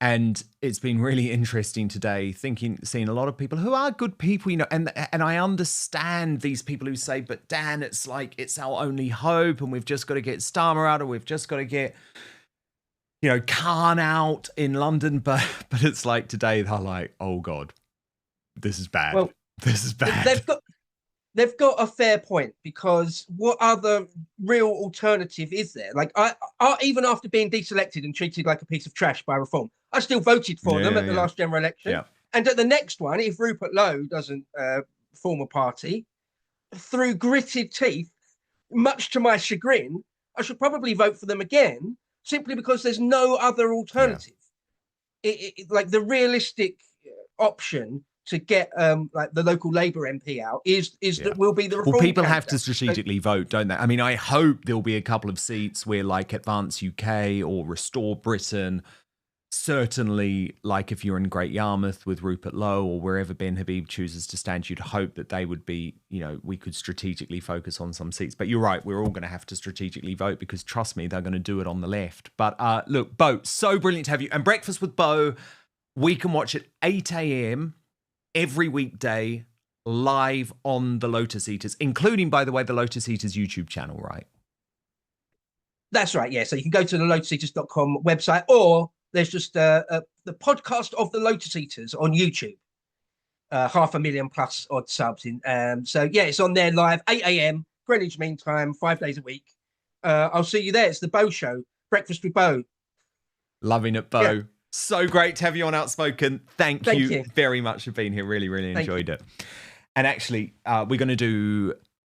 And it's been really interesting today seeing a lot of people who are good people, and I understand these people who say, but Dan, it's like, it's our only hope, and we've just got to get Starmer out, or we've just got to get, Khan out in London. But it's like today they're like, oh God, this is bad. Well, this is bad. They've got a fair point, because what other real alternative is there? Like, I even after being deselected and treated like a piece of trash by Reform, I still voted for them at the last general election. Yeah. And at the next one, if Rupert Lowe doesn't form a party, through gritted teeth, much to my chagrin, I should probably vote for them again, simply because there's no other alternative. Yeah. Like, the realistic option to get like the local Labour MP out that will be the Reform. Well, people have candidate. to strategically vote, don't they? I mean, I hope there'll be a couple of seats where, like, Advance UK or Restore Britain, certainly, like if you're in Great Yarmouth with Rupert Lowe or wherever Ben Habib chooses to stand, you'd hope that they would be, we could strategically focus on some seats. But you're right, we're all going to have to strategically vote, because trust me, they're going to do it on the left. But look, Bo, so brilliant to have you. And Breakfast with Bo, we can watch at 8 a.m. every weekday live on the Lotus Eaters, including, by the way, the Lotus Eaters YouTube channel, right? That's right, yeah. So you can go to the lotuseaters.com website, or there's just the podcast of the Lotus Eaters on YouTube. 500,000 plus odd subs in. So yeah, it's on there live, 8 a.m. Greenwich Mean Time, 5 days a week. I'll see you there. It's the Bo Show, Breakfast with Bo. Loving it, Bo. Yeah. So great to have you on Outspoken. Thank you very much for being here. Really, really enjoyed it. And actually, we're going to do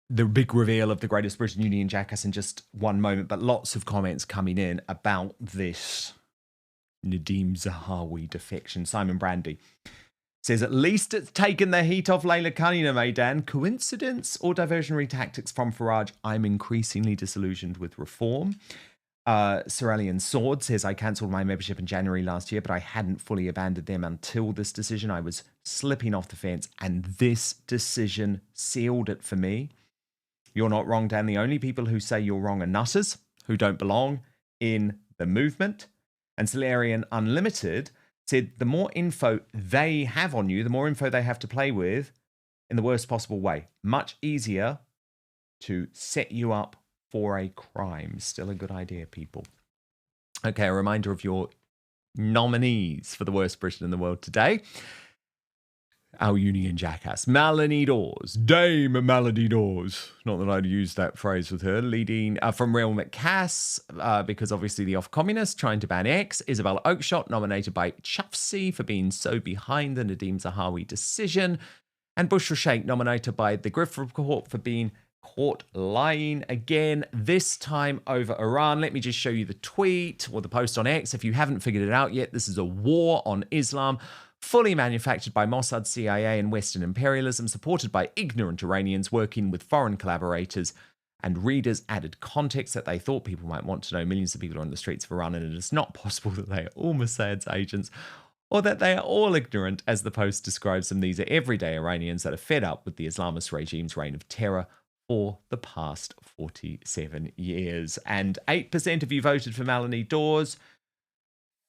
the big reveal of the Greatest Britain Union Jackass in just one moment, but lots of comments coming in about this Nadhim Zahawi defection. Simon Brandy says, at least it's taken the heat off Laila Cunningham, eh, Dan? Coincidence or diversionary tactics from Farage? I'm increasingly disillusioned with reform. Cerulean Sword says, I cancelled my membership in January last year, but I hadn't fully abandoned them until this decision. I was slipping off the fence, and this decision sealed it for me. You're not wrong, Dan. The only people who say you're wrong are nutters who don't belong in the movement. And Solarian Unlimited said, the more info they have on you, the more info they have to play with in the worst possible way. Much easier to set you up for a crime. Still a good idea, people. Okay, a reminder of your nominees for the worst Britain in the world today. Our Union Jackass, Melanie Dawes, Dame Melanie Dawes. Not that I'd use that phrase with her. Leading from Real McCass, because obviously the off-communist, trying to ban X. Isabel Oakeshott, nominated by Chufsey for being so behind the Nadhim Zahawi decision. And Bushra Sheikh, nominated by the Griff Report for being caught lying again, this time over Iran. Let me just show you the tweet or the post on X. If you haven't figured it out yet, this is a war on Islam, fully manufactured by Mossad, CIA, and Western imperialism, supported by ignorant Iranians working with foreign collaborators, and readers added context that they thought people might want to know. Millions of people are on the streets of Iran, and it is not possible that they are all Mossad's agents or that they are all ignorant, as the post describes them. These are everyday Iranians that are fed up with the Islamist regime's reign of terror for the past 47 years. And 8% of you voted for Melanie Dawes.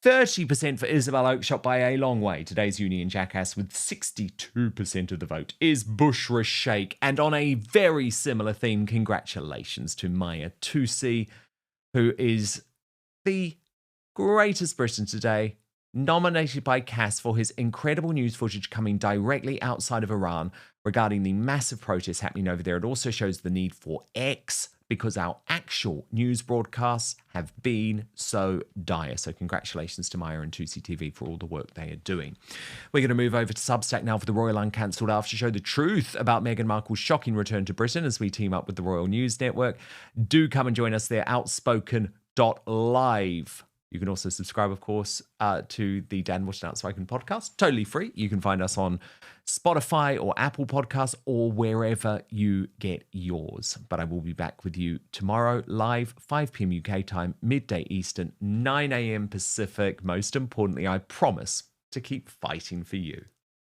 30% for Isabel Oakeshott by a long way. Today's Union Jackass with 62% of the vote is Bushra Sheikh. And on a very similar theme, congratulations to Maya Tusi, who is the greatest Britain today, nominated by Cass for his incredible news footage coming directly outside of Iran regarding the massive protests happening over there. It also shows the need for X, because our actual news broadcasts have been so dire. So congratulations to Maya and 2CTV for all the work they are doing. We're going to move over to Substack now for the Royal Uncancelled After Show, the truth about Meghan Markle's shocking return to Britain, as we team up with the Royal News Network. Do come and join us there, outspoken.live. You can also subscribe, of course, to the Dan Wootton Outspoken podcast. Totally free. You can find us on Spotify or Apple Podcasts or wherever you get yours. But I will be back with you tomorrow, live, 5 p.m. UK time, midday Eastern, 9 a.m. Pacific. Most importantly, I promise to keep fighting for you.